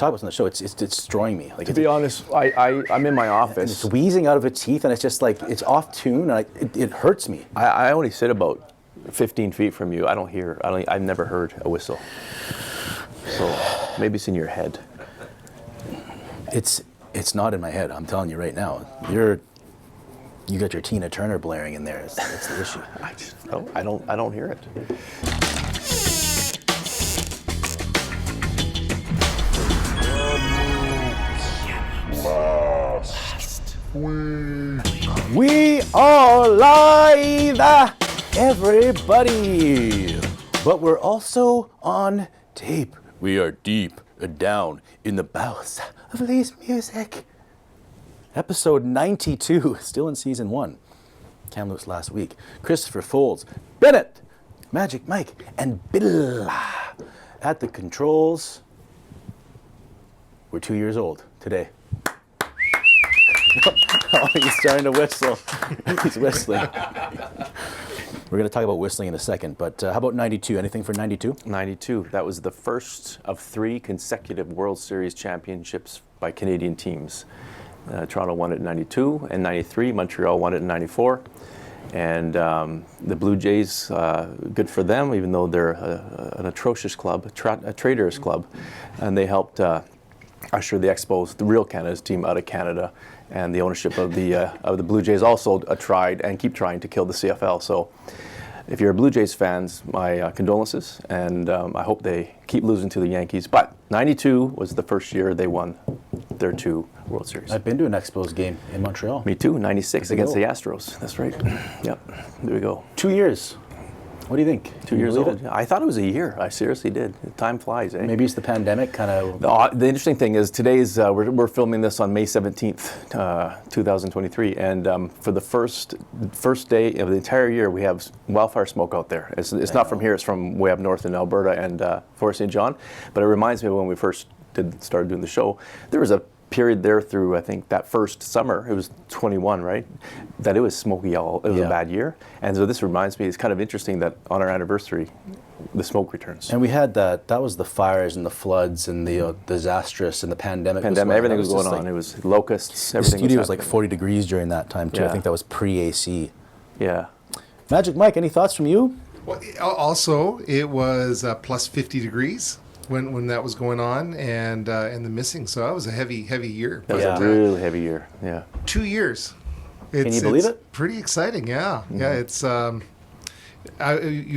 talk about this on the show. It's destroying me. Like, to be honest, I'm in my and office. it's wheezing out of its teeth, and it's just like it's off tune, and it hurts me. I only sit about 15 feet from you. I've never heard a whistle. So maybe it's in your head. It's not in my head. I'm telling you right now. You got your Tina Turner blaring in there. That's the issue. I don't hear it. We are live, everybody. But we're also on tape. We are deep down in the bowels of Lee's music. Episode 92, still in season 1. Kamloops Last week. Christopher Folds, Bennett, Magic Mike, and Bill at the controls. We're 2 years old today. Oh, he's starting to whistle. He's whistling. We're going to talk about whistling in a second, but how about 92? Anything for 92? 92. That was the first of 3 consecutive World Series championships by Canadian teams. Toronto won it in 92 and 93. Montreal won it in 94. And the Blue Jays, good for them, even though they're an atrocious club, a traitorous club. And they helped usher the Expos, the real Canada's team, out of Canada. And the ownership of the Blue Jays also tried and keep trying to kill the CFL. So if you're a Blue Jays fans, my condolences, and I hope they keep losing to the Yankees. But 92 was the first year they won their 2 World Series. I've been to an Expos game in Montreal. Me too, 96 against the Astros. That's right. Yep, there we go. 2 years. What do you think? 2 years old. I thought it was a year. I seriously did. Time flies, eh? Maybe it's the pandemic kind of. The interesting thing is today's, we're filming this on May 17th, 2023. And for the first day of the entire year, we have wildfire smoke out there. It's not from here. It's from way up north in Alberta and Fort St. John. But it reminds me of when we first started doing the show. There was a period there through, I think, that first summer, it was 21, right? That it was smoky it was a bad year. And so this reminds me, it's kind of interesting that on our anniversary, the smoke returns. And we had that was the fires and the floods and the disastrous and the pandemic. Everything was going on. It was locusts, everything. The studio was like 40 degrees during that time too. I think that was pre-AC. Yeah. Magic Mike, any thoughts from you? Well, also, it was plus 50 degrees. When that was going on, and the missing, so that was a heavy year. That was a really heavy year. Yeah, 2 years. Can you believe it? Pretty exciting. Yeah, yeah. It's you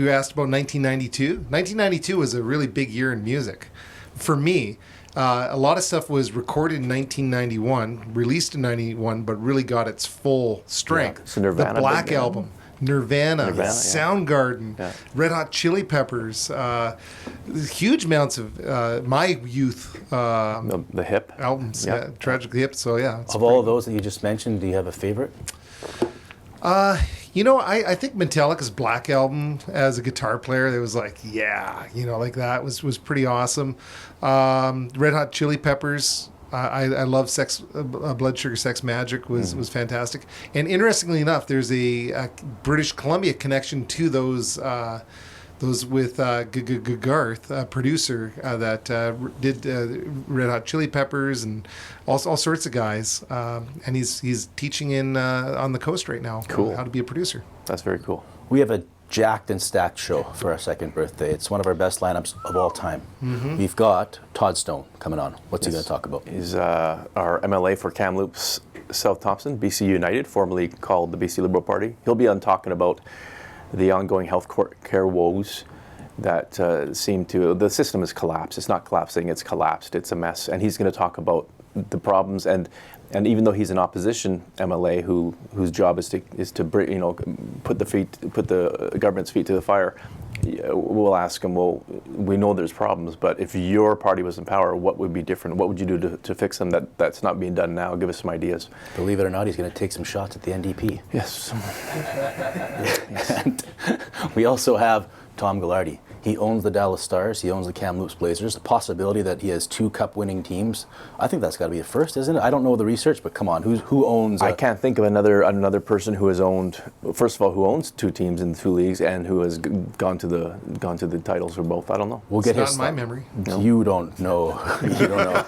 asked about 1992. 1992 was a really big year in music, for me. A lot of stuff was recorded in 1991, released in 91, but really got its full strength. Yeah. So Nirvana, the Black Album. Nirvana, Soundgarden, Red Hot Chili Peppers, huge amounts of my youth the hip albums, Tragically Hip. So of all of those that you just mentioned, do you have a favorite? I think Metallica's Black Album as a guitar player, it was like, like that was pretty awesome. Red Hot Chili Peppers. I love Blood Sugar Sex Magic was fantastic, and interestingly enough, there's a British Columbia connection to those with Garth, producer that did Red Hot Chili Peppers and all sorts of guys, and he's teaching on the coast right now. Cool. How to be a producer. That's very cool. We have a jacked and stacked show for our second birthday. It's one of our best lineups of all time. Mm-hmm. We've got Todd Stone coming on. What's he going to talk about? He's our MLA for Kamloops-South Thompson, BC United, formerly called the BC Liberal Party. He'll be on talking about the ongoing health care woes that seem to, the system has collapsed. It's not collapsing, it's collapsed. It's a mess. And he's going to talk about the problems, and even though he's an opposition MLA whose job is to put the government's feet to the fire, we'll ask him, well, we know there's problems, but if your party was in power, what would be different? What would you do to fix them that's not being done now? Give us some ideas. Believe it or not, he's going to take some shots at the NDP. Yes. And we also have Tom Gaglardi. He owns the Dallas Stars. He owns the Kamloops Blazers. The possibility that he has 2 cup-winning teams, I think that's got to be a first, isn't it? I don't know the research, but come on, who owns? I can't think of another person who has owned. First of all, who owns 2 teams in the 2 leagues and who has gone to the titles for both. I don't know. We'll get It's his not in my memory. No. You don't know. You don't know.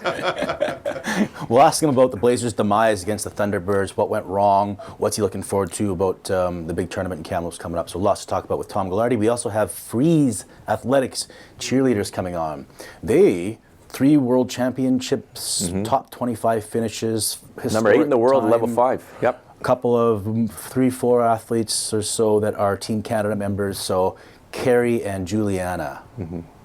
We'll ask him about the Blazers' demise against the Thunderbirds. What went wrong? What's he looking forward to about the big tournament in Kamloops coming up? So lots to talk about with Tom Gaglardi. We also have Freeze Athletics cheerleaders coming on. They 3 world championships, top 25 finishes, number 8 in the world, time. level 5. Yep. A couple of 3-4 athletes or so that are Team Canada members. So Keri and Giulianna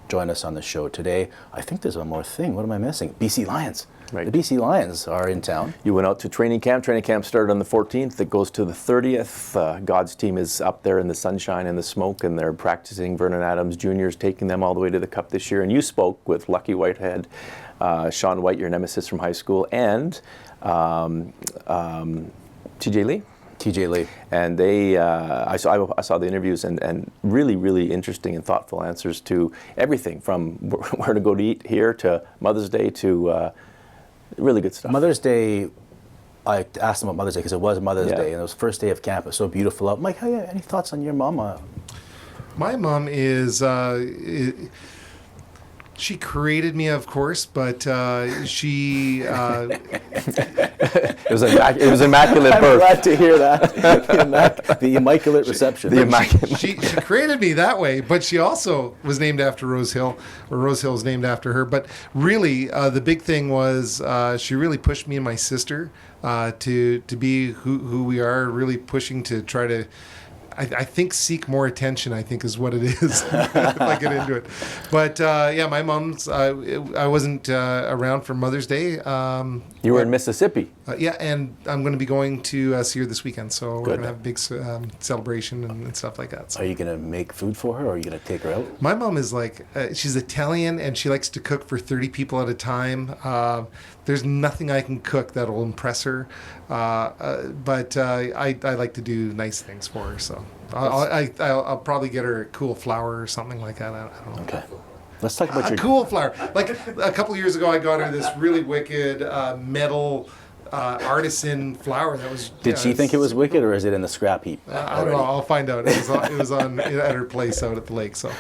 join us on the show today. I think there's one more thing. What am I missing? BC Lions. Right. The BC Lions are in town. You went out to training camp. Training camp started on the 14th. It goes to the 30th. God's team is up there in the sunshine and the smoke, and they're practicing. Vernon Adams Jr. is taking them all the way to the Cup this year. And you spoke with Lucky Whitehead, Sean Whyte, your nemesis from high school, and TJ Lee. TJ Lee. And they, I saw the interviews and really, really interesting and thoughtful answers to everything from where to go to eat here to Mother's Day to really good stuff. Mother's Day, I asked them about Mother's Day because it was Mother's Day and it was the first day of camp. It was so beautiful out. Mike, any thoughts on your mom? My mom is, she created me, of course, but she... It was immaculate I'm birth. glad to hear that. The immaculate reception. She created me that way, but she also was named after Rose Hill, or Rose Hill was named after her. But really, the big thing was she really pushed me and my sister to be who we are, really pushing to try to, I think, seek more attention, I think is what it is, if I get into it. But my mom's, I wasn't around for Mother's Day. You were in Mississippi. And I'm going to be going to see her this weekend, so we're Good. going to have a big celebration and stuff like that. So. Are you going to make food for her or are you going to take her out? My mom is like, she's Italian and she likes to cook for 30 people at a time. There's nothing I can cook that will impress her, but I like to do nice things for her, so I'll probably get her a cool flower or something like that. I don't know. Okay. Let's talk about A cool flower. Like a couple of years ago, I got her this really wicked metal artisan flower that was. Did she think it was wicked, or is it in the scrap heap? I don't know. I'll find out. It was on at her place out at the lake. So.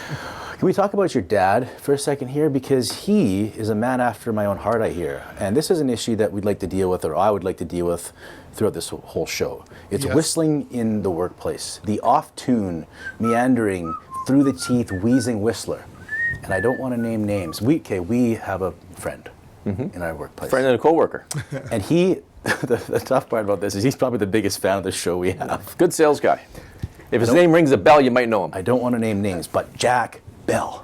Can we talk about your dad for a second here? Because he is a man after my own heart, I hear. And this is an issue that we'd like to deal with, or I would like to deal with throughout this whole show. It's whistling in the workplace. The off-tune, meandering, through the teeth, wheezing whistler. And I don't want to name names. We have a friend in our workplace. Friend and a coworker. And he, the tough part about this is he's probably the biggest fan of the show we have. Good sales guy. If his name rings a bell, you might know him. I don't want to name names, but Jack Bell.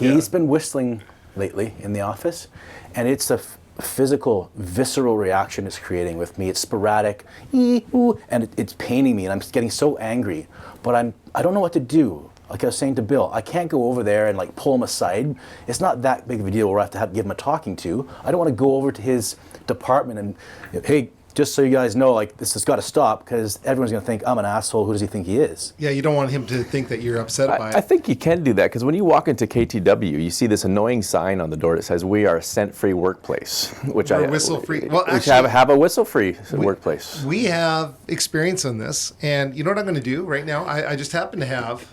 He's been whistling lately in the office, and it's a physical, visceral reaction it's creating with me. It's sporadic, and it's paining me, and I'm getting so angry. But I don't know what to do. Like I was saying to Bill, I can't go over there and like pull him aside. It's not that big of a deal where I have to give him a talking to. I don't want to go over to his department and, hey, just so you guys know, like this has got to stop because everyone's going to think I'm an asshole. Who does he think he is? Yeah, you don't want him to think that you're upset by it. I think you can do that because when you walk into KTW, you see this annoying sign on the door that says "We are a scent-free workplace," which We're whistle-free. Well, which actually, have a whistle-free workplace. We have experience on this, and you know what I'm going to do right now? I just happen to have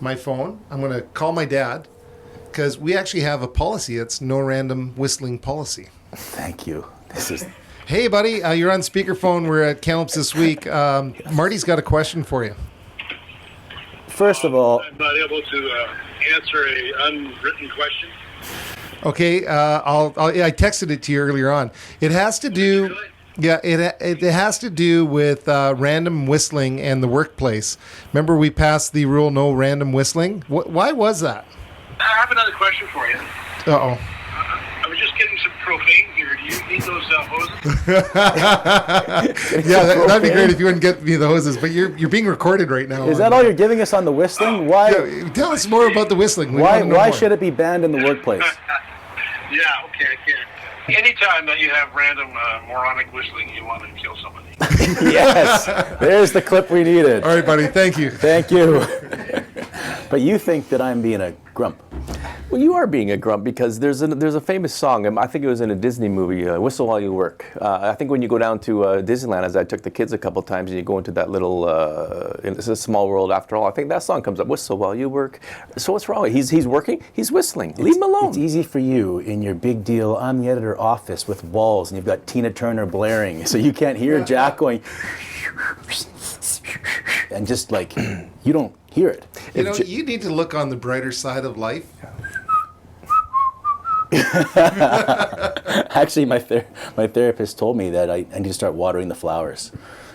my phone. I'm going to call my dad because we actually have a policy. It's no random whistling policy. Thank you. This is. Hey, buddy, you're on speakerphone. We're at Kamloops this week. Marty's got a question for you. First of all, I'm not able to answer a unwritten question. Okay, I texted it to you earlier on. It has to do. Really? Yeah, it has to do with random whistling and the workplace. Remember, we passed the rule no random whistling. Why was that? I have another question for you. Uh-oh. I was just getting some propane here. Do you need those hoses? Yeah, that'd be great if you wouldn't get me the hoses. But you're being recorded right now. is that all you're giving us on the whistling? Why? Yeah, tell us more about the whistling. We Why wanna know more. should it be banned in the workplace? Yeah, okay, I can. Anytime that you have random moronic whistling, you want to kill somebody. Yes, there's the clip we needed. All right, buddy. Thank you. Thank you. But you think that I'm being a grump. Well, you are being a grump because there's a famous song. I think it was in a Disney movie, "Whistle While You Work." I think when you go down to Disneyland, as I took the kids a couple times, and you go into that little, it's a small world after all. I think that song comes up, "Whistle While You Work." So what's wrong? He's working. He's whistling. Leave him alone. It's easy for you in your big deal I'm the editor office with walls, and you've got Tina Turner blaring, so you can't hear Jack going, and just like you don't hear it. You know, you need to look on the brighter side of life. Actually, my therapist told me that I need to start watering the flowers,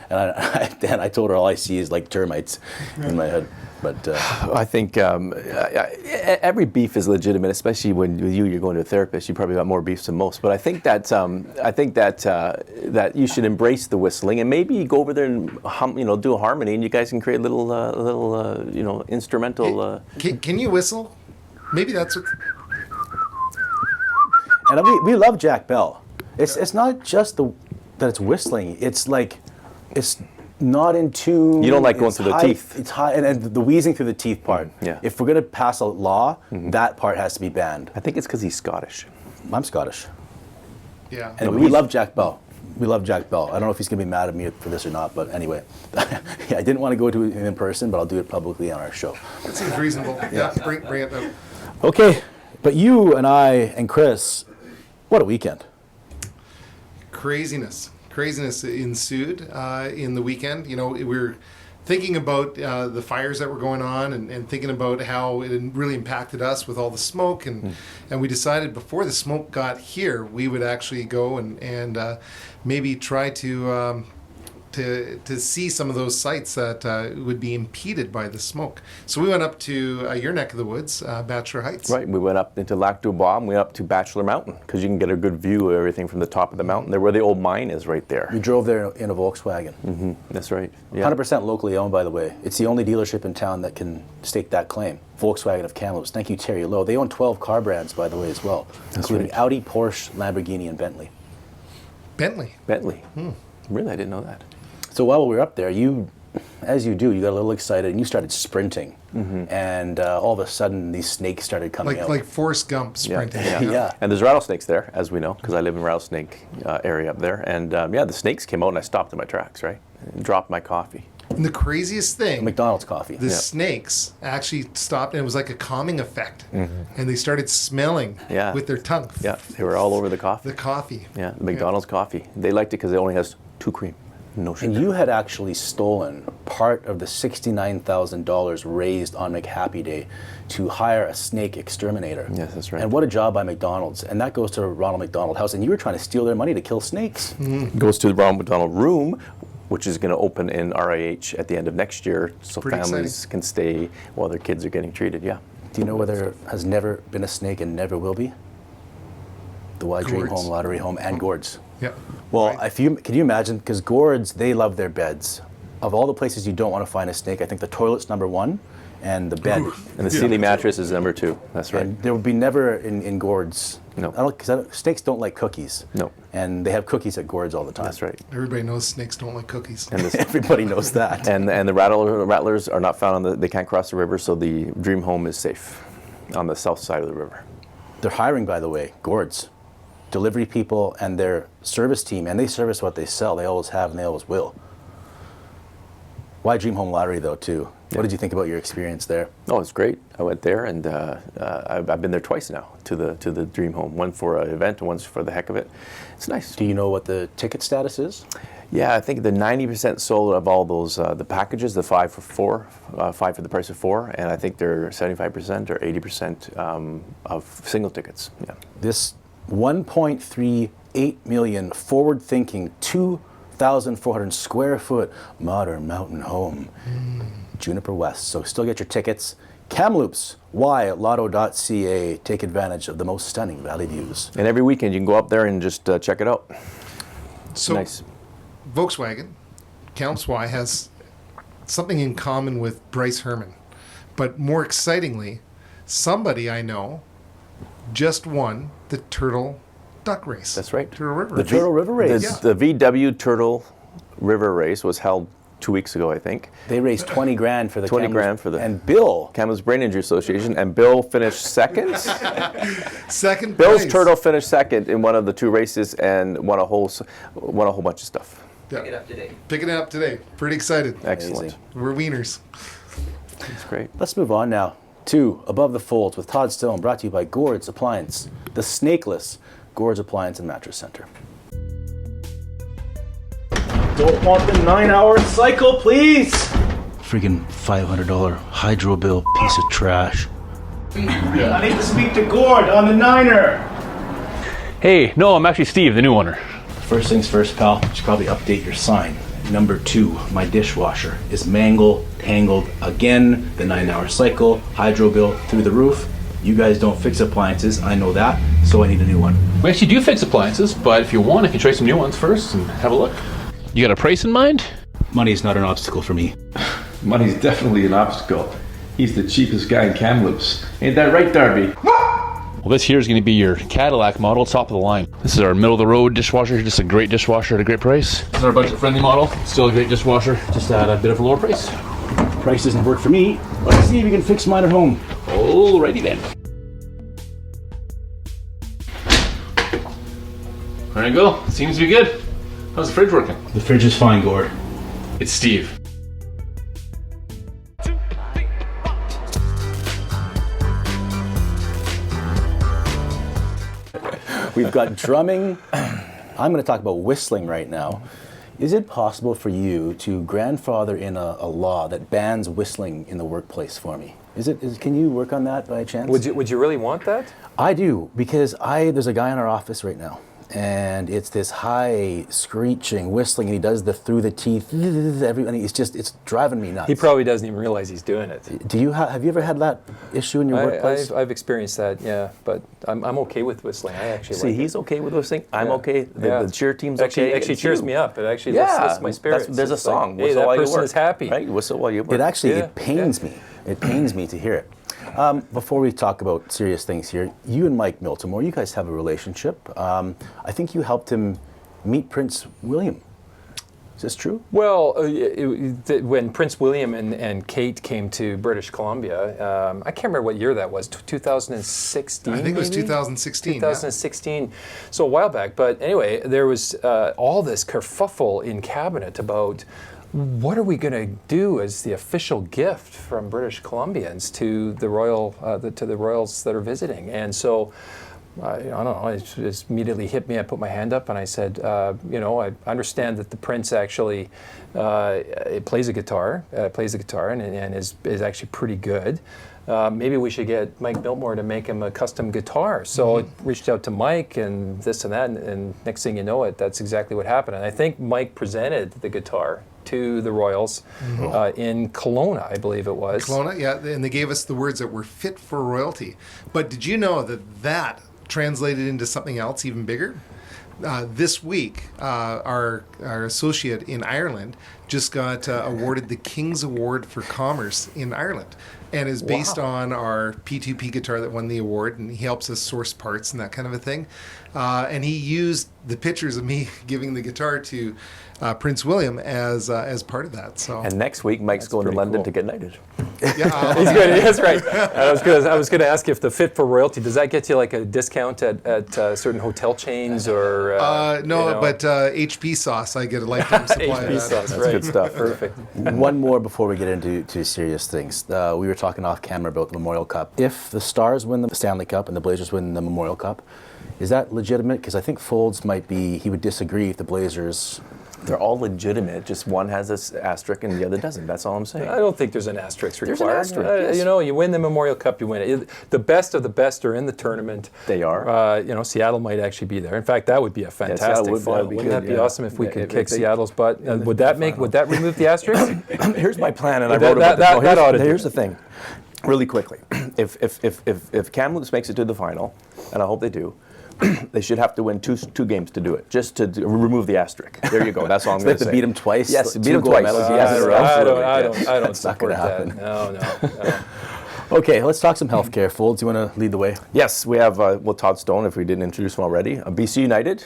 and I told her all I see is like termites in my head. But I think every beef is legitimate, especially when you're going to a therapist. You probably got more beefs than most. But I think that that you should embrace the whistling and maybe go over there and do a harmony, and you guys can create a little instrumental. Can you whistle? Maybe that's what. And we love Jack Bell. It's not just that it's whistling. It's like it's not in tune. You don't like going through the teeth. It's high, and the wheezing through the teeth part. Yeah. If we're gonna pass a law, that part has to be banned. I think it's because he's Scottish. I'm Scottish. Yeah. And we love Jack Bell. We love Jack Bell. I don't know if he's gonna be mad at me for this or not, but anyway, yeah, I didn't want to go to him in person, but I'll do it publicly on our show. That seems reasonable. Yeah. Bring it up. Okay, but you and I and Chris, what a weekend. Craziness ensued in the weekend. You know, we were thinking about the fires that were going on and thinking about how it really impacted us with all the smoke, and we decided before the smoke got here, we would actually go and maybe try to see some of those sites that would be impeded by the smoke. So we went up to your neck of the woods, Bachelor Heights. Right, we went up into Lac du Bois, and we went up to Bachelor Mountain, because you can get a good view of everything from the top of the mountain. There where the old mine is right there. We drove there in a Volkswagen. That's right. Yeah. 100% locally owned, by the way. It's the only dealership in town that can stake that claim. Volkswagen of Kamloops. Thank you, Terry Lowe. They own 12 car brands, by the way, as well, including right. Audi, Porsche, Lamborghini, and Bentley. Bentley. Really, I didn't know that. So while we were up there, as you do, you got a little excited and you started sprinting. And all of a sudden, these snakes started coming out. Like Forrest Gump sprinting. Yeah. And there's rattlesnakes there, as we know, because I live in rattlesnake area up there. And the snakes came out, and I stopped in my tracks, right? And dropped my coffee. And the craziest thing, McDonald's coffee. the snakes actually stopped, and it was like a calming effect. And they started smelling with their tongue. Yeah, they were all over the coffee. The coffee. Yeah, the McDonald's coffee. They liked it because it only has 2 cream. No sugar. And you had actually stolen part of the $69,000 raised on McHappy Day to hire a snake exterminator. Yes, that's right. And what a job by McDonald's. And that goes to Ronald McDonald House. And you were trying to steal their money to kill snakes. Goes to the Ronald McDonald Room, which is going to open in RIH at the end of next year, so Pretty families exciting. can stay while their kids are getting treated. Yeah. Do you know where there has never been a snake and never will be? The Y Dream Gourds. Home, Lottery Home, and Gourds. Yeah. Well, can you imagine? Because gourds, they love their beds. Of all the places you don't want to find a snake, I think the toilet's number 1, and the bed. And the Sealy mattress is number 2. That's right. And there would be never in gourds. No. Because snakes don't like cookies. No. And they have cookies at gourds all the time. That's right. Everybody knows snakes don't like cookies. And Everybody knows that. and the rattlers are not found they can't cross the river, so the Dream Home is safe on the south side of the river. They're hiring, by the way, gourds, delivery people, and their service team, and they service what they sell. They always have, and they always will. Why Dream Home Lottery, though, too? What did you think about your experience there? Oh, it's great. I went there, and I've been there twice now to the Dream Home. One for an event, and one's for the heck of it. It's nice. Do you know what the ticket status is? Yeah, I think the 90% sold of all those the packages, the 5 for 4, 5 for the price of 4, and I think they're 75% or 80% of single tickets. Yeah. This 1.38 million forward-thinking 2,400 square foot modern mountain home, Juniper West. So still get your tickets. Kamloops, lotto.ca. Take advantage of the most stunning valley views. And every weekend you can go up there and just check it out. So Nice. Volkswagen, Kamloops Y, has something in common with Bryce Herman. But more excitingly, somebody I know just won the Turtle Duck Race. That's right. Turtle River The Race. Turtle River Race. Yeah. The VW Turtle River Race was held 2 weeks ago, I think. They raised 20 grand for the 20 Kamloops- grand for the and Bill. Kamloops Brain Injury Association, and Bill finished second. Second Bill's place. turtle finished second in one of the 2 races and won a whole bunch of stuff. Yeah. Pick it up today. Picking it up today. Pretty excited. Excellent. Amazing. We're wieners. That's great. Let's move on now to Above the Folds with Todd Stone, brought to you by Gord's Appliance, the snakeless Gord's Appliance and Mattress Center. Don't want the 9-hour cycle, please. Freaking $500 hydro bill, piece of trash. I need to speak to Gord on the 9er. Hey, no, I'm actually Steve, the new owner. First things first, pal. You should probably update your sign. Number 2, my dishwasher is tangled again. The 9-hour cycle, hydro bill through the roof. You guys don't fix appliances, I know that, so I need a new one. We actually do fix appliances, but if you want, I can show you some new ones first and have a look. You got a price in mind? Money's not an obstacle for me. Money's definitely an obstacle. He's the cheapest guy in Kamloops. Ain't that right, Darby? Well, this here is going to be your Cadillac model, top of the line. This is our middle of the road dishwasher, just a great dishwasher at a great price. This is our budget friendly model, still a great dishwasher, just at a bit of a lower price. Price doesn't work for me. Let's see if you can fix mine at home. Alrighty then. There you go, seems to be good. How's the fridge working? The fridge is fine, Gord. It's Steve. We've got drumming. I'm going to talk about whistling right now. Is it possible for you to grandfather in a law that bans whistling in the workplace for me? Can you work on that by chance? Would you really want that? I do, because there's a guy in our office right now, and it's this high screeching whistling, and he does the through the teeth, and it's driving me nuts. He probably doesn't even realize he's doing it. Have you ever had that issue in your workplace? I've experienced that, yeah, but I'm okay with whistling. I actually See, like he's okay with whistling. I'm Yeah. okay. The cheer team's okay. Actually It's cheers you. me up. It actually Yeah, lifts my spirits. there's a It's like, song. hey, Whistle that while you person work. is happy. Right? Whistle while you work. It pains me. It pains me to hear it. Before we talk about serious things here, you and Mike Miltimore, you guys have a relationship. I think you helped him meet Prince William. Is this true? Well, when Prince William and Kate came to British Columbia, I can't remember what year that was, 2016 I think it was maybe? 2016. 2016, so a while back. But anyway, there was all this kerfuffle in cabinet about what are we going to do as the official gift from British Columbians to the royals that are visiting, and so. I don't know, it just immediately hit me. I put my hand up and I said, I understand that the prince actually plays the guitar and is actually pretty good. Maybe we should get Mike Biltmore to make him a custom guitar. So I reached out to Mike and this and that, and next thing you know that's exactly what happened. And I think Mike presented the guitar to the Royals in Kelowna, I believe it was. Kelowna, yeah, and they gave us the words that were fit for royalty. But did you know that translated into something else even bigger? This week, our associate in Ireland just got awarded the King's Award for Commerce in Ireland, and is based on our P2P guitar that won the award, and he helps us source parts and that kind of a thing. And he used the pictures of me giving the guitar to Prince William as part of that. So And next week, Mike's going to pretty London cool. to get knighted. yeah, He's good. That's right. I was going to ask you if the fit for royalty, does that get you like a discount at certain hotel chains or? but HP sauce, I get a lifetime supply HP of that. sauce, That's right? good stuff. Perfect. One more before we get into serious things. We were talking off camera about the Memorial Cup. If the Stars win the Stanley Cup and the Blazers win the Memorial Cup, is that legitimate? Because I think Folds he would disagree if the Blazers... They're all legitimate. Just one has this asterisk and the other doesn't. That's all I'm saying. I don't think there's an asterisk required. There's an asterisk, yes. You win the Memorial Cup, you win it. The best of the best are in the tournament. They are. Seattle might actually be there. In fact, that would be a fantastic would- that final. would be Wouldn't good, that be yeah. awesome if we Yeah, could if kick they- Seattle's butt? Would that remove the asterisk? Here's my plan, and I That- wrote about that- this. that ought to do Here's it. the thing, really quickly. If Kamloops makes it to the final, and I hope they do, they should have to win two games to do it, just to remove the asterisk. There you go. That's all I'm They going have to to say. beat them twice? Yes, like beat them 2 gold twice. medals, Yes, yes. absolutely. I don't That's not support gonna that. happen. No. Okay, let's talk some healthcare. Folds, you want to lead the way? Yes, we have Todd Stone, if we didn't introduce him already, BC United,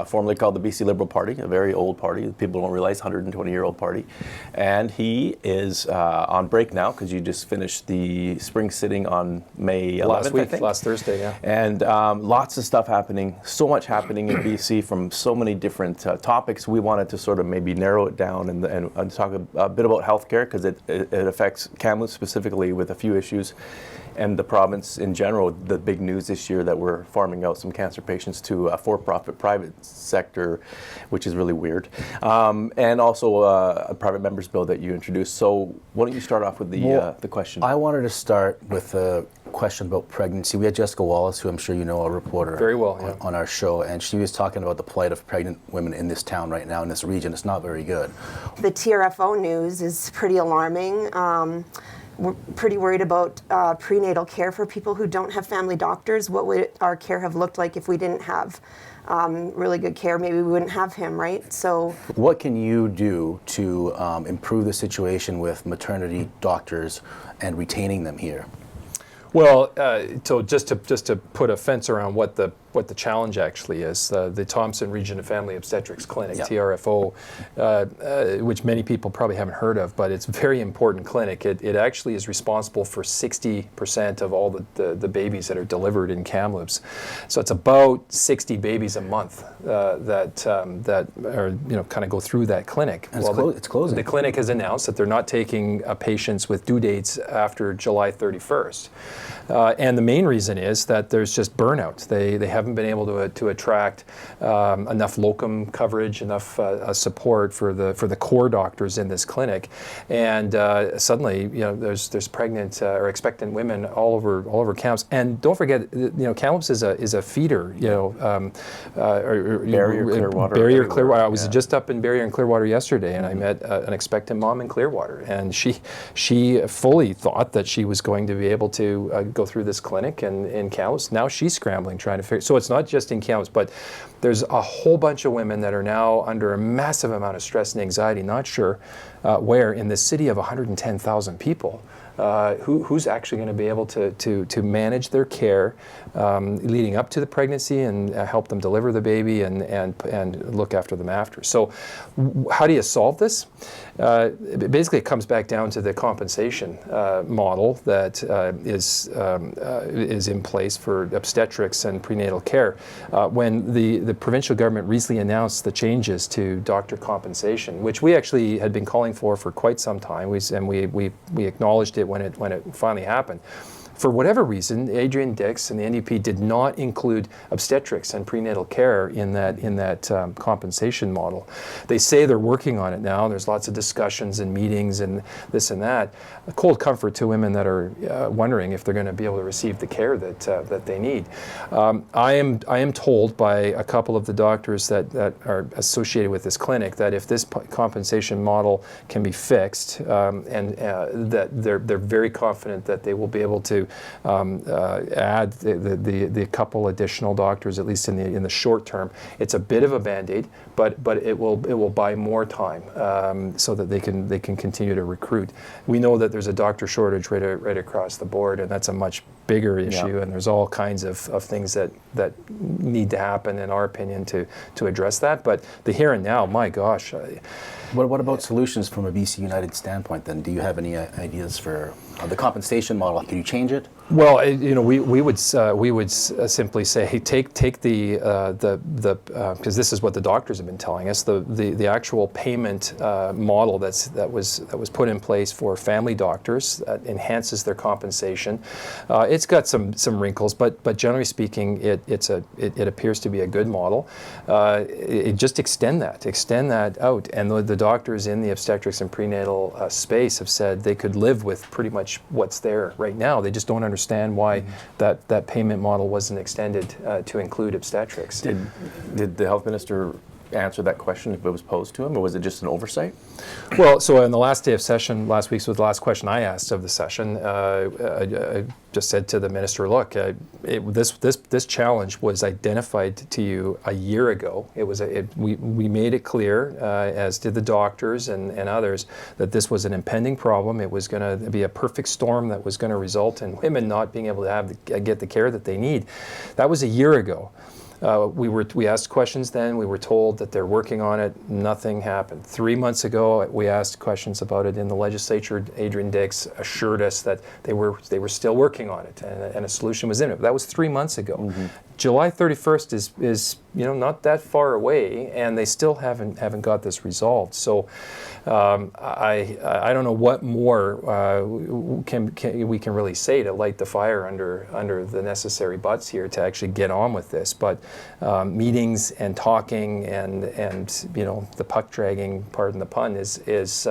formerly called the BC Liberal Party, a very old party. People don't realize, 120-year-old party. And he is on break now because you just finished the spring sitting on May 11th, Last week, I think. last Thursday, yeah. And lots of stuff happening, so much happening in BC from so many different topics. We wanted to sort of maybe narrow it down and talk a bit about healthcare because it affects Kamloops specifically with a few issues, and the province in general. The big news this year that we're farming out some cancer patients to a for-profit private sector, which is really weird, and also a private members bill that you introduced. So why don't you start off with the question? I wanted to start with a question about pregnancy. We had Jessica Wallace, who I'm sure you know, a reporter Very well, yeah. on our show, and she was talking about the plight of pregnant women in this town right now, in this region. It's not very good. The TRFO news is pretty alarming. We're pretty worried about prenatal care for people who don't have family doctors. What would our care have looked like if we didn't have really good care? Maybe we wouldn't have him, right? So, what can you do to improve the situation with maternity doctors and retaining them here? Well, so just to put a fence around what the challenge actually is, the Thompson Region of Family Obstetrics Clinic, Yeah. TRFO, which many people probably haven't heard of, but it's a very important clinic. It actually is responsible for 60% of all the babies that are delivered in Kamloops. So it's about 60 babies a month that are kind of go through that clinic. And it's closing. The clinic has announced that they're not taking patients with due dates after July 31st. And the main reason is that there's just burnout. They haven't been able to attract enough locum coverage, enough support for the core doctors in this clinic, and suddenly there's pregnant or expectant women all over Kamloops. And don't forget, Kamloops is a feeder. Barrier, Clearwater. Barrier, Clearwater. I was just up in Barrier and Clearwater yesterday, and I met an expectant mom in Clearwater, and she fully thought that she was going to be able to go through this clinic in Kamloops. Now she's scrambling trying to figure. So it's not just in Kamloops, but there's a whole bunch of women that are now under a massive amount of stress and anxiety, not sure where in this city of 110,000 people. Who's actually going to be able to manage their care leading up to the pregnancy and help them deliver the baby and look after them after. So how do you solve this? Basically, it comes back down to the compensation model that is in place for obstetrics and prenatal care. When the provincial government recently announced the changes to doctor compensation, which we actually had been calling for quite some time, we acknowledged it when it finally happened. For whatever reason, Adrian Dix and the NDP did not include obstetrics and prenatal care in that compensation model. They say they're working on it now. There's lots of discussions and meetings and this and that. A cold comfort to women that are wondering if they're going to be able to receive the care that they need. I am told by a couple of the doctors that are associated with this clinic that if this compensation model can be fixed, and that they're very confident that they will be able to add the couple additional doctors, at least in the short term. It's a bit of a Band-Aid, but it will buy more time so that they can continue to recruit. We know that there's a doctor shortage right across the board, and that's a much bigger issue. Yeah. And there's all kinds of things that need to happen, in our opinion, to address that. But the here and now, my gosh. What about solutions from a BC United standpoint then? Do you have any ideas for the compensation model? Can you change it? Well, we would simply say, hey, take the because this is what the doctors have been telling us, the actual payment model that was put in place for family doctors that enhances their compensation. It's got some wrinkles, but generally speaking, it appears to be a good model. Just extend that out, and the doctors in the obstetrics and prenatal space have said they could live with pretty much what's there right now. They just don't understand why that payment model wasn't extended to include obstetrics. Did the health minister answer that question if it was posed to him, or was it just an oversight? Well, so on the last day of session, last week was the last question I asked of the session. I just said to the minister, look, this challenge was identified to you a year ago. We made it clear, as did the doctors and others, that this was an impending problem. It was going to be a perfect storm that was going to result in women not being able to get the care that they need. That was a year ago. We asked questions then. We were told that they're working on it. Nothing happened. 3 months ago, we asked questions about it in the legislature. Adrian Dix assured us that they were still working on it, and a solution was in it. That was 3 months ago. Mm-hmm. July 31st is not that far away, and they still haven't got this resolved. So I don't know what more we can really say to light the fire under the necessary butts here to actually get on with this. But meetings and talking and the puck dragging, pardon the pun, is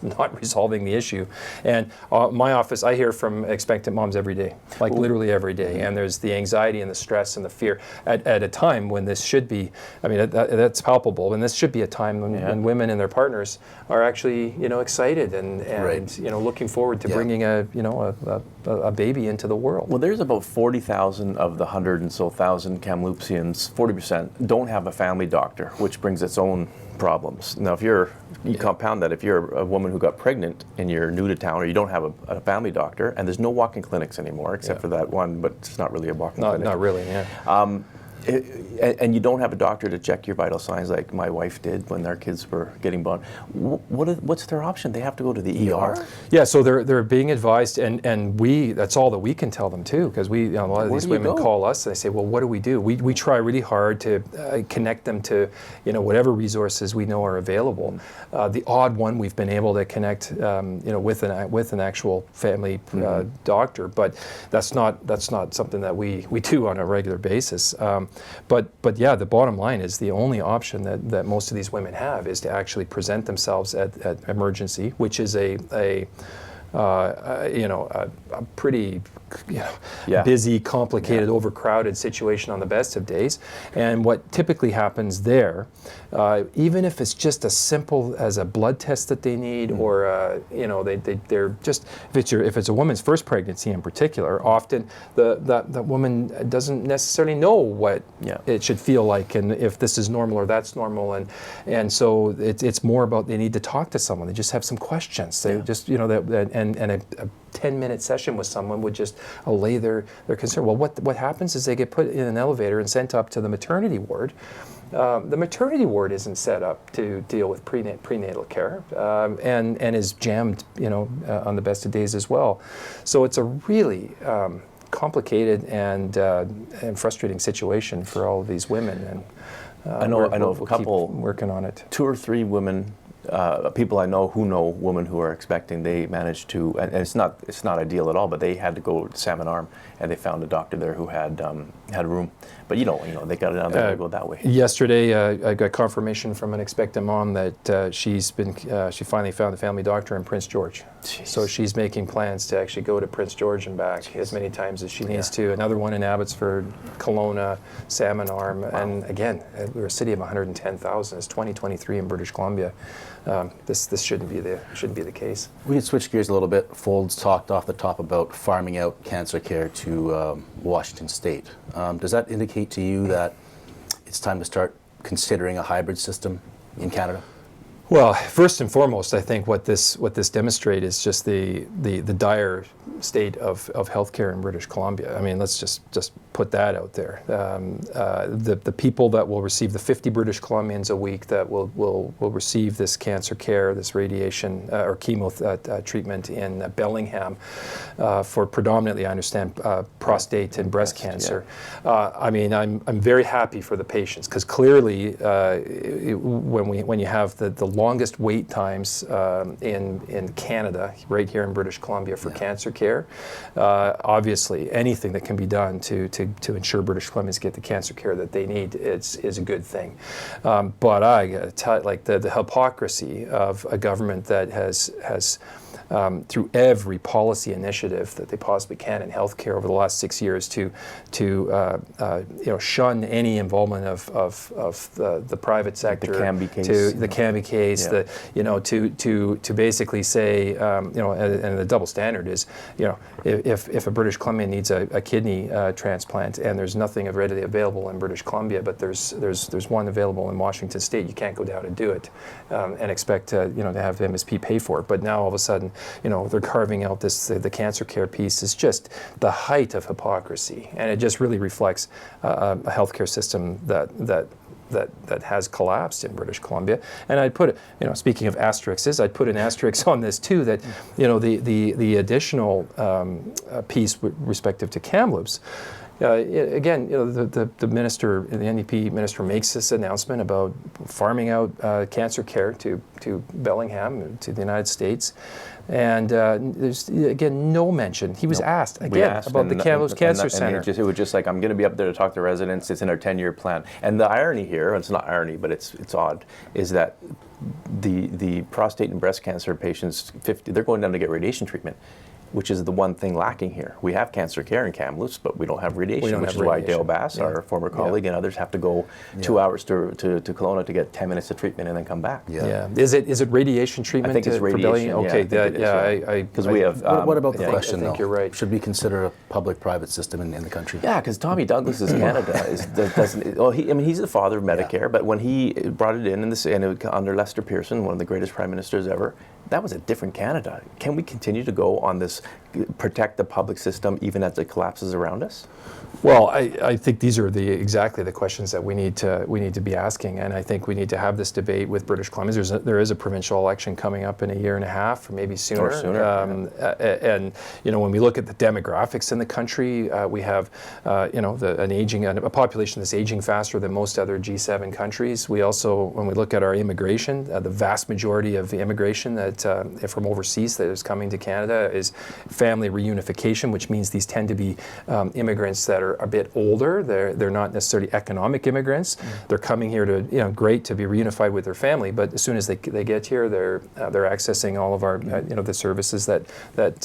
not resolving the issue. And my office, I hear from expectant moms every day, like literally every day, and there's the anxiety and the stress and the fear at a time when this should be, that's palpable, and this should be a time when women and their partners are actually excited and right. Looking forward to bringing a baby into the world. Well, there's about 40,000 of the 100 and so thousand Kamloopsians, 40% don't have a family doctor, which brings its own problems. Now, if you compound that, if you're a woman who got pregnant and you're new to town, or you don't have a family doctor, and there's no walk-in clinics anymore, except for that one, but it's not really a walk-in clinic. Not really, yeah. And you don't have a doctor to check your vital signs like my wife did when their kids were getting born. What's their option? They have to go to the ER? Yeah, so they're being advised, and that's all that we can tell them too, because a lot of these women call us and they say, well, what do? We try really hard to connect them to whatever resources we know are available. The odd one we've been able to connect with an actual family doctor, but that's not something that we do on a regular basis. But yeah, the bottom line is the only option that most of these women have is to actually present themselves at emergency, which is a pretty busy, complicated, overcrowded situation on the best of days. And what typically happens there, even if it's just as simple as a blood test that they need, or they're just, if it's a woman's first pregnancy in particular, often that woman doesn't necessarily know what it should feel like, and if this is normal or that's normal, and so it's more about they need to talk to someone. They just have some questions. They just and a 10-minute session with someone would just allay their concern. Well, what happens is they get put in an elevator and sent up to the maternity ward. The maternity ward isn't set up to deal with prenatal care, and is jammed, on the best of days as well. So it's a really complicated and frustrating situation for all of these women. And I know of a couple working on it. 2 or 3 women. People I know who know women who are expecting, they managed to, and it's not ideal at all, but they had to go to Salmon Arm, and they found a doctor there who had room. But they got it down there to go that way. Yesterday, I got confirmation from an expectant mom that she finally found a family doctor in Prince George. Jeez. So she's making plans to actually go to Prince George and back as many times as she needs to. Another one in Abbotsford, Kelowna, Salmon Arm, and again, we're a city of 110,000. It's 2023 in British Columbia. This shouldn't be the case. We can switch gears a little bit. Folds talked off the top about farming out cancer care to Washington State. Does that indicate to you that it's time to start considering a hybrid system in Canada? Well, first and foremost, I think what this demonstrates is just the dire state of healthcare in British Columbia. I mean, let's just put that out there. The people that will receive, the 50 British Columbians a week that will receive this cancer care, this radiation or chemo treatment in Bellingham for predominantly, I understand, prostate and breast cancer. I mean, I'm very happy for the patients, because clearly when you have the longest wait times in Canada, right here in British Columbia, for cancer care, obviously anything that can be done to ensure British Columbians get the cancer care that they need is a good thing. But I gotta tell you, like the hypocrisy of a government that has through every policy initiative that they possibly can in healthcare over the last 6 years to shun any involvement of the private sector. The Canby case. To the Canby case. Yeah. To basically say, and the double standard is, if a British Columbian needs a kidney transplant and there's nothing readily available in British Columbia, but there's one available in Washington State, you can't go down and do it and expect to have MSP pay for it. But now all of a sudden, they're carving out the cancer care piece is just the height of hypocrisy, and it just really reflects a healthcare system that has collapsed in British Columbia. And I'd put it, speaking of asterisks, I'd put an asterisk on this too, that, the additional piece respective to Kamloops, again, the minister, the NDP minister makes this announcement about farming out cancer care to Bellingham, to the United States. And there's, again, no mention. He was asked, again, about the Kamloops Cancer Center. It was just like, I'm going to be up there to talk to residents. It's in our 10-year plan. And the irony here, it's not irony, but it's odd, is that the prostate and breast cancer patients, they're going down to get radiation treatment, which is the one thing lacking here. We have cancer care in Kamloops, but we don't have radiation, which is why Dale Bass, our former colleague, and others have to go 2 hours to Kelowna to get 10 minutes of treatment and then come back. Yeah. Is it radiation treatment? I think it's radiation. Okay. Because we have. What about the question, though? I think you're right. Should we consider a public-private system in the country? Yeah, because Tommy Douglas's Canada doesn't. Well, he's the father of Medicare, but when he brought it in under Lester Pearson, one of the greatest prime ministers ever, that was a different Canada. Can we continue to go on this protect the public system even as it collapses around us? Well, I think these are exactly the questions that we need to be asking, and I think we need to have this debate with British Columbians. There is a provincial election coming up in a year and a half, or maybe sooner. And when we look at the demographics in the country, we have a population that's aging faster than most other G7 countries. We also, when we look at our immigration, the vast majority of the immigration that from overseas that is coming to Canada is family reunification, which means these tend to be immigrants that are a bit older. They're not necessarily economic immigrants. They're coming here to great to be reunified with their family, but as soon as they get here, they're accessing all of our the services that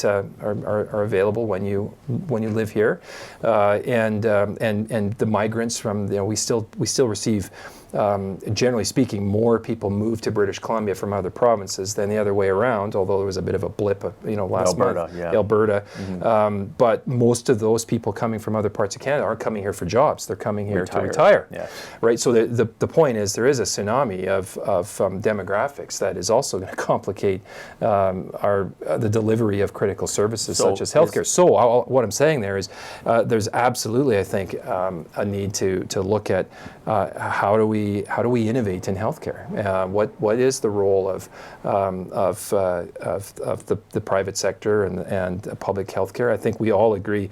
are available when you live here, and the migrants from we still receive. Generally speaking, more people move to British Columbia from other provinces than the other way around, although there was a bit of a blip last month. Alberta. Mm-hmm. But most of those people coming from other parts of Canada aren't coming here for jobs. They're coming here to retire. Yes. Right? So the point is there is a tsunami of demographics that is also going to complicate the delivery of critical services such as healthcare. So what I'm saying there is there's absolutely, I think, a need to look at how do we innovate in healthcare? What is the role of the private sector and public healthcare? I think we all agree.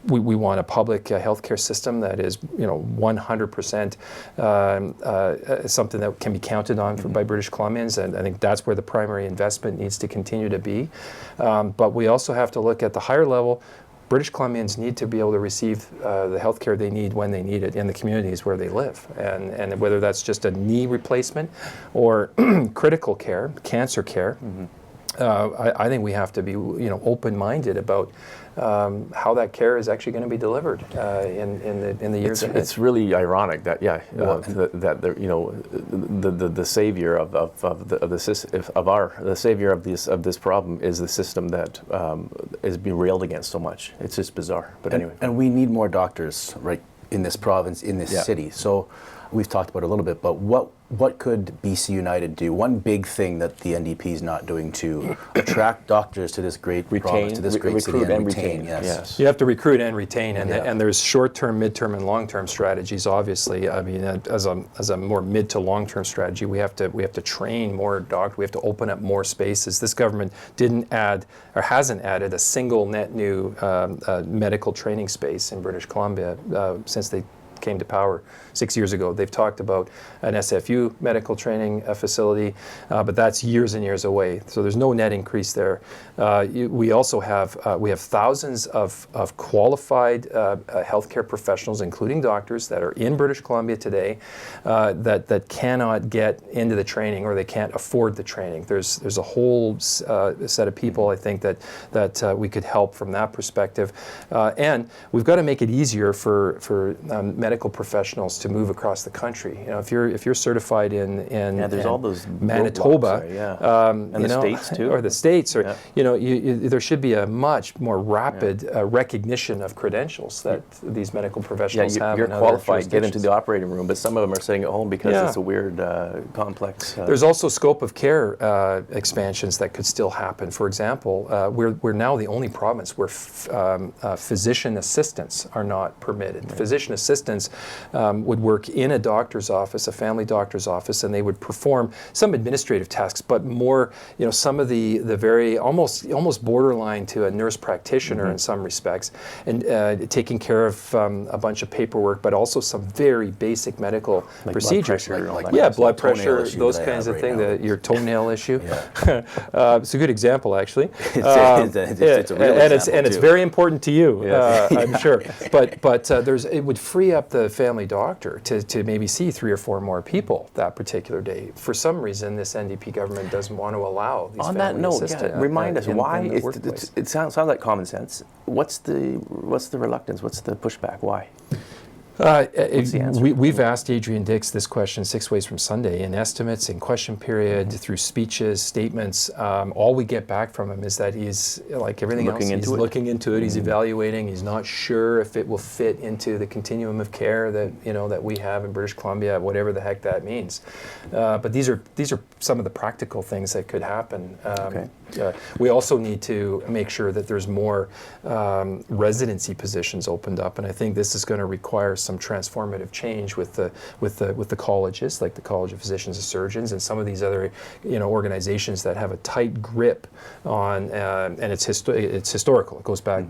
We want a public healthcare system that is, 100% something that can be counted on by British Columbians, and I think that's where the primary investment needs to continue to be. But we also have to look at the higher level. British Columbians need to be able to receive the health care they need when they need it in the communities where they live. And whether that's just a knee replacement or critical care, cancer care, I think we have to be open-minded about how that care is actually going to be delivered in the years ahead. It's really ironic that the savior the savior of this problem is the system that is being railed against so much. It's just bizarre. But anyway, and we need more doctors, right, in this province, in this city. So we've talked about it a little bit, but what could BC United do? One big thing that the NDP is not doing to attract doctors to this great province, to this great city, and retain. Yes. You have to recruit and retain, and there's short-term, mid-term, and long-term strategies. Obviously, I mean, as a more mid to long-term strategy, we have to train more doctors. We have to open up more spaces. This government didn't add or hasn't added a single net new medical training space in British Columbia since they came to power 6 years ago. They've talked about an SFU medical training facility, but that's years and years away. So there's no net increase there. We also have thousands of qualified healthcare professionals, including doctors, that are in British Columbia today that cannot get into the training, or they can't afford the training. There's a whole set of people, I think, that we could help from that perspective, and we've got to make it easier for medical professionals to move across the country. You know, if you're certified in there's all those Manitoba, and the States too, or the States, or there should be a much more rapid recognition of credentials that these medical professionals have. You're qualified, get into the operating room, but some of them are sitting at home because it's a weird, complex. There's also scope of care expansions that could still happen. For example, we're now the only province where physician assistants are not permitted. Right. Physician assistants would work in a doctor's office, a family doctor's office, and they would perform some administrative tasks, but more, some of the very almost borderline to a nurse practitioner in some respects, and taking care of a bunch of paperwork, but also some very basic medical procedures. Blood pressure, those kinds of things. Your toenail issue. It's a good example, actually. It's a real example, and it's very important to you, I'm sure. But it would free up the family doctor to maybe see 3 or 4 more people that particular day. For some reason, this NDP government doesn't want to allow these family assistants. Remind us why. It sounds like common sense. What's the reluctance? What's the pushback? Why? We've asked Adrian Dix this question 6 ways from Sunday, in estimates, in question period, through speeches, statements. All we get back from him is that he's, like everything else, he's looking into it, he's evaluating, he's not sure if it will fit into the continuum of care that we have in British Columbia, whatever the heck that means. But these are some of the practical things that could happen. We also need to make sure that there's more residency positions opened up, and I think this is going to require some transformative change with the colleges, like the College of Physicians and Surgeons, and some of these other organizations that have a tight grip on, and it's historical. It goes back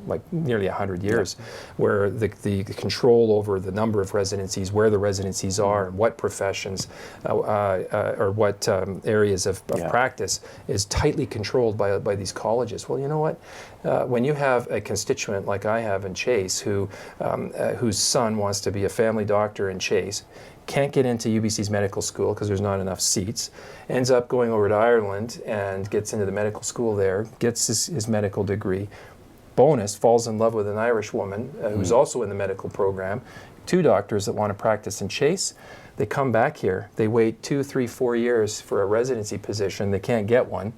like nearly 100 years, where the control over the number of residencies, where the residencies are, and what professions or what areas of practice is tightly controlled by these colleges. Well, you know what? When you have a constituent like I have in Chase, whose son wants to be a family doctor in Chase, can't get into UBC's medical school because there's not enough seats, ends up going over to Ireland and gets into the medical school there, gets his medical degree, bonus, falls in love with an Irish woman who's also in the medical program, 2 doctors that want to practice in Chase. They come back here, they wait 2, 3, 4 years for a residency position, they can't get one.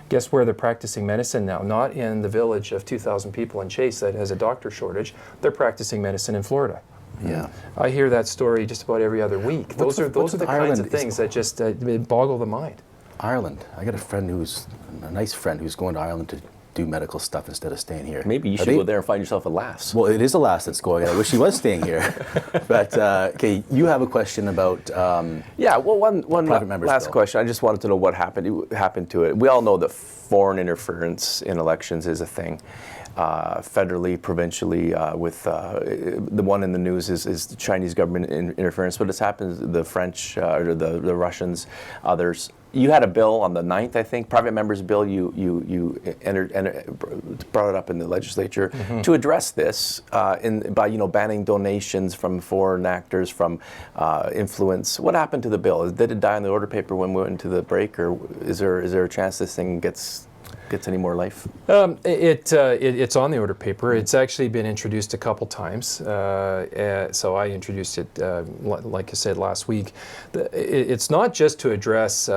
Guess where they're practicing medicine now? Not in the village of 2,000 people in Chase that has a doctor shortage. They're practicing medicine in Florida. Yeah, I hear that story just about every other week. Those are the kinds of things that just boggle the mind. Ireland. I got a nice friend who's going to Ireland to do medical stuff instead of staying here. Maybe you should go there and find yourself a Last. Well, it is a Last that's going. I wish he was staying here. But okay, you have a question about one last question. I just wanted to know what happened to it. We all know that foreign interference in elections is a thing. Federally, provincially, with the one in the news is the Chinese government interference, but it's happened to the French, or the Russians, others. You had a bill on the 9th, I think, private members bill. You brought it up in the legislature to address this by banning donations from foreign actors, from influence. What happened to the bill? Did it die on the order paper when we went into the break, or is there a chance this thing gets any more life? It's on the order paper. It's actually been introduced a couple times. So I introduced it, like I said, last week. It's not just to address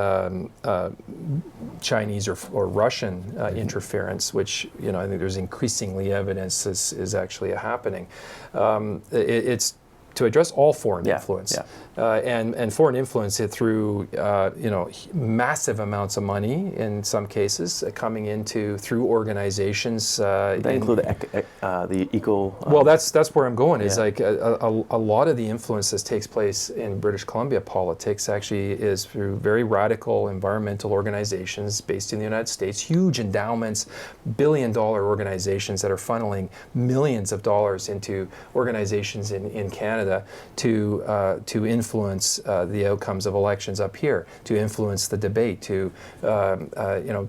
Chinese or Russian interference, which I think there's increasingly evidence is actually happening. It's to address all foreign influence, and foreign influence through massive amounts of money in some cases coming into through organizations. They include the eco. Well, that's where I'm going. Is like a lot of the influence that takes place in British Columbia politics actually is through very radical environmental organizations based in the United States, huge endowments, billion-dollar organizations that are funneling millions of dollars into organizations in Canada Canada to influence the outcomes of elections up here, to influence the debate, to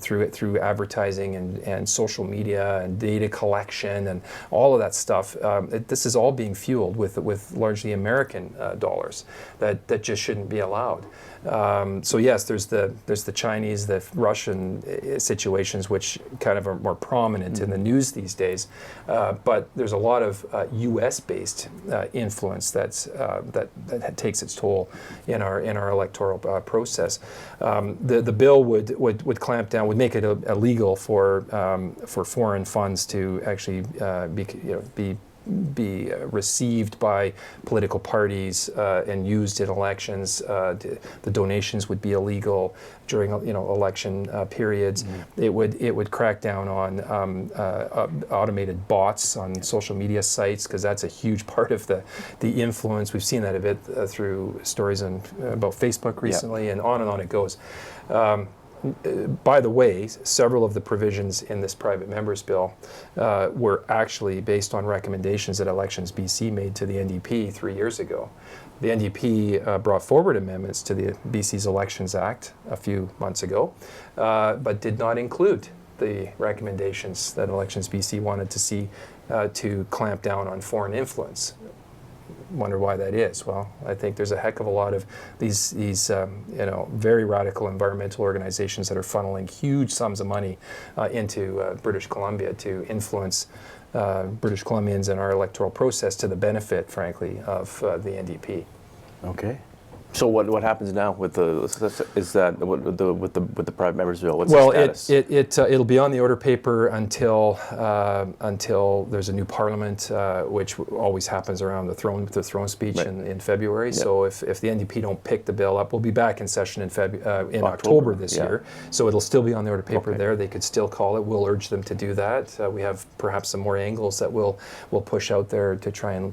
through advertising and social media and data collection and all of that stuff. This is all being fueled with largely American dollars that just shouldn't be allowed. So yes, there's the Chinese, the Russian situations, which kind of are more prominent in the news these days. But there's a lot of U.S.-based influence that takes its toll in our electoral process. The bill would clamp down, would make it illegal for foreign funds to actually be received by political parties and used in elections. The donations would be illegal during election periods. It would crack down on automated bots on social media sites, because that's a huge part of the influence. We've seen that a bit through stories about Facebook recently, and on it goes. By the way, several of the provisions in this private members bill were actually based on recommendations that Elections BC made to the NDP 3 years ago. The NDP brought forward amendments to the BC's Elections Act a few months ago, but did not include the recommendations that Elections BC wanted to see to clamp down on foreign influence. Wonder why that is. Well, I think there's a heck of a lot of these very radical environmental organizations that are funneling huge sums of money into British Columbia to influence British Columbians in our electoral process to the benefit, frankly, of the NDP. Okay. So what happens now with the private members bill? What's well, the status? it'll be on the order paper until there's a new parliament, which always happens around the throne speech in February. Yep. So if the NDP don't pick the bill up, we'll be back in session in October this year. So it'll still be on the order paper there. They could still call it. We'll urge them to do that. We have perhaps some more angles that we'll push out there to try and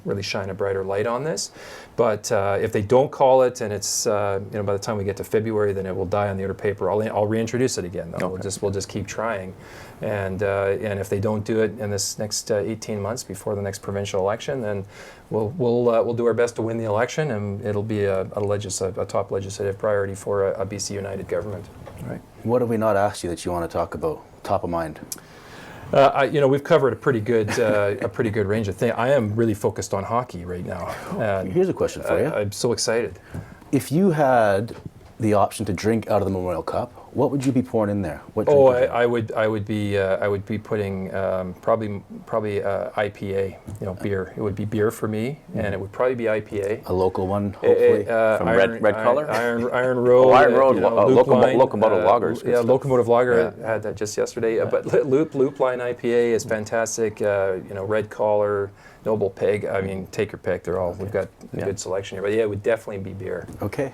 really shine a brighter light on this. But if they don't call it, and it's by the time we get to February, then it will die on the order paper. I'll reintroduce it again, though. Okay. We'll just keep trying, and if they don't do it in this next 18 months before the next provincial election, then we'll do our best to win the election, and it'll be a top legislative priority for a BC United government. Right. What have we not asked you that you want to talk about? Top of mind. We've covered a pretty good range of things. I am really focused on hockey right now. Here's a question for you. I'm so excited. If you had the option to drink out of the Memorial Cup, what would you be pouring in there? What drink I would be putting probably IPA, beer. It would be beer for me, and it would probably be IPA. A local one, hopefully. From Red Color? Iron Road. Iron Road, Locomotive Lager. Yeah, Locomotive Lager had that just yesterday. But Loop Line IPA is fantastic. Red Collar, Noble Peg. I mean, take your pick. They're all. We've got a good selection here. But it would definitely be beer. Okay.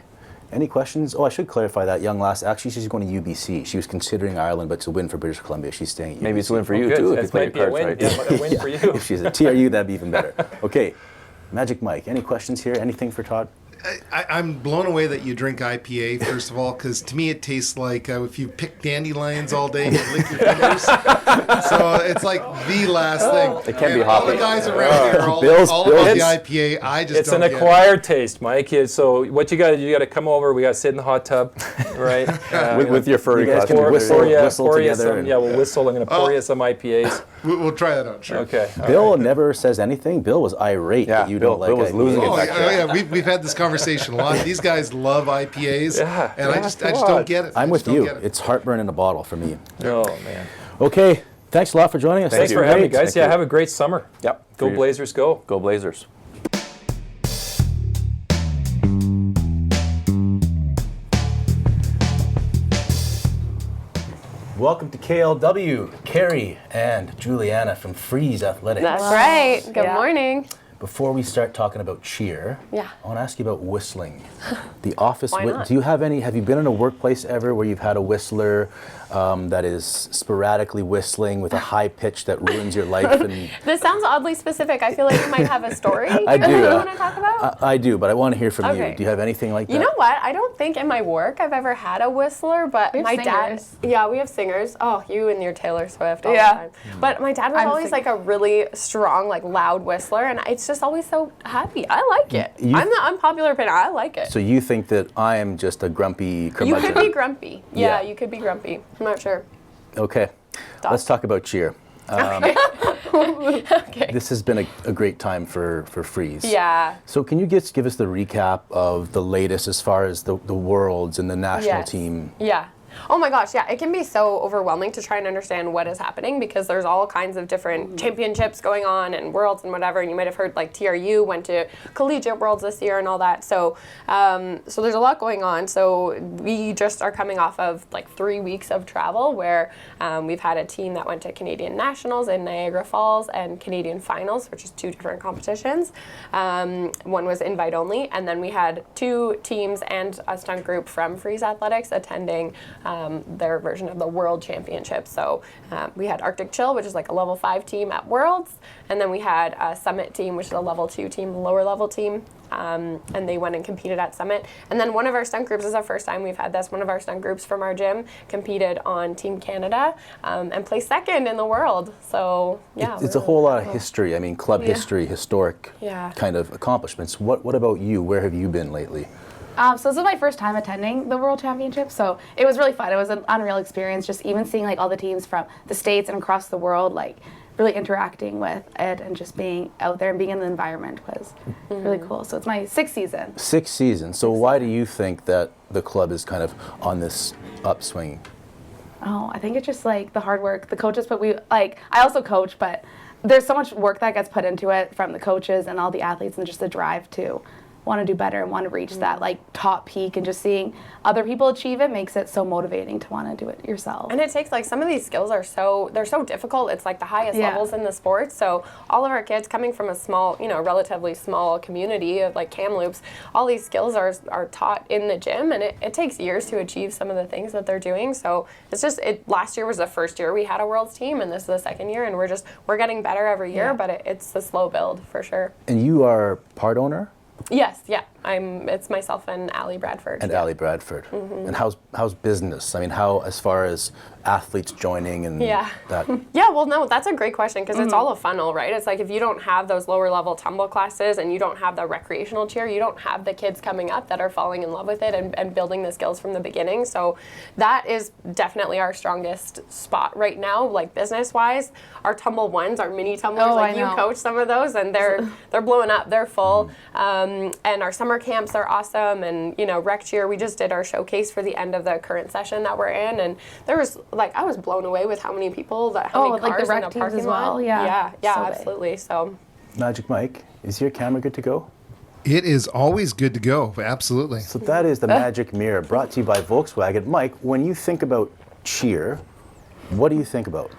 Any questions? Oh, I should clarify that young lass. Actually, she's going to UBC. She was considering Ireland, but it's a win for British Columbia. She's staying at UBC. Maybe it's a win for you, too, if you play your cards right. Yeah, a win for you. If she's a TRU, that'd be even better. Okay. Magic Mike, any questions here? Anything for Todd? I'm blown away that you drink IPA, first of all, because to me it tastes like if you pick dandelions all day, you lick your fingers. So it's like the last thing. It can be hoppy. All the guys around here are all about the IPA. I just don't get it. It's an acquired taste, Mike. So what you got to come over. We got to sit in the hot tub, right? With your furry costume. Whistle together. We'll whistle. I'm going to pour you some IPAs. We'll try that out, sure. Okay. Bill never says anything. Bill was irate that you don't like Bill was IPAs. losing it back there. We've had this conversation a lot. These guys love IPAs, and I just don't get it. I'm with you. It's heartburn in a bottle for me. Oh, man. Okay. Thanks a lot for joining us. Thanks for having me, guys. Have a great summer. Yep. Go Blazers, go. Go Blazers. Welcome to KLW, Keri and Giulianna from Freeze Athletics. That's right. Good morning. Before we start talking about cheer, I want to ask you about whistling. The office. Why not? Do you have any? Have you been in a workplace ever where you've had a whistler that is sporadically whistling with a high pitch that ruins your life? And this sounds oddly specific. I feel like you might have a story. I do. You want to talk about? I do, but I want to hear from Okay. you. Do you have anything like that? You know what? I don't think in my work I've ever had a whistler, but my dad. Yeah, we have singers. Oh, you and your Taylor Swift all the time. But my dad was always like a really strong, like loud whistler, and it's just always so happy. I like it. I'm the unpopular opinion. I like it. So you think that I am just a grumpy curmudgeon? You could be grumpy. Yeah, you could be grumpy. I'm not sure. Okay. Let's talk about cheer. Okay. This has been a great time for Freeze. Yeah. So can you just give us the recap of the latest as far as the worlds and the national team? Yeah. Oh my gosh, yeah, it can be so overwhelming to try and understand what is happening because there's all kinds of different championships going on and worlds and whatever, and you might have heard like TRU went to collegiate worlds this year and all that. So so there's a lot going on. So we just are coming off of like 3 weeks of travel where we've had a team that went to Canadian Nationals in Niagara Falls and Canadian Finals, which is 2 different competitions. One was invite only, and then we had 2 teams and a stunt group from Freeze Athletics attending their version of the World Championship. So we had Arctic Chill, which is like a level 5 team at Worlds, and then we had a Summit team, which is a level 2 team, lower level team, and they went and competed at Summit. And then one of our stunt groups, this is the first time we've had this, one of our stunt groups from our gym competed on Team Canada and placed 2nd in the world. So yeah. It's a whole lot of history. I mean, club history, historic kind of accomplishments. What about you? Where have you been lately? So this was my first time attending the World Championship, so it was really fun. It was an unreal experience, just even seeing like all the teams from the States and across the world, like really interacting with it and just being out there and being in the environment was really cool. So it's my 6th season. 6th season. So why do you think that the club is kind of on this upswing? Oh, I think it's just like the hard work the coaches put. I also coach, but there's so much work that gets put into it from the coaches and all the athletes, and just the drive to want to do better and want to reach that like top peak, and just seeing other people achieve it makes it so motivating to want to do it yourself. And it takes like some of these skills are they're so difficult. It's like the highest levels in the sport. So all of our kids coming from a small, relatively small community of like Kamloops, all these skills are taught in the gym, and it takes years to achieve some of the things that they're doing. So it's just last year was the first year we had a Worlds team, and this is the 2nd year, and we're getting better every year, but it's a slow build for sure. And you are part owner? Yes, yeah. It's myself and Allie Bradford. And Allie Bradford. And how's business? I mean, how as far as athletes joining and that? Yeah, well, no, that's a great question because it's all a funnel, right? It's like if you don't have those lower level tumble classes and you don't have the recreational cheer, you don't have the kids coming up that are falling in love with it and building the skills from the beginning. So that is definitely our strongest spot right now, like business-wise. Our tumble ones, our mini tumblers, you coach some of those, and they're blowing up. They're full. And our summer camps are awesome, and rec cheer, we just did our showcase for the end of the current session that we're in, and there was I was blown away with how many people how many cars like the rec in a teams parking as well. lot. Yeah, so absolutely. So Magic Mike, is your camera good to go? It is always good to go, absolutely. So that is the Magic Mirror, brought to you by Volkswagen. Mike, when you think about cheer, what do you think about?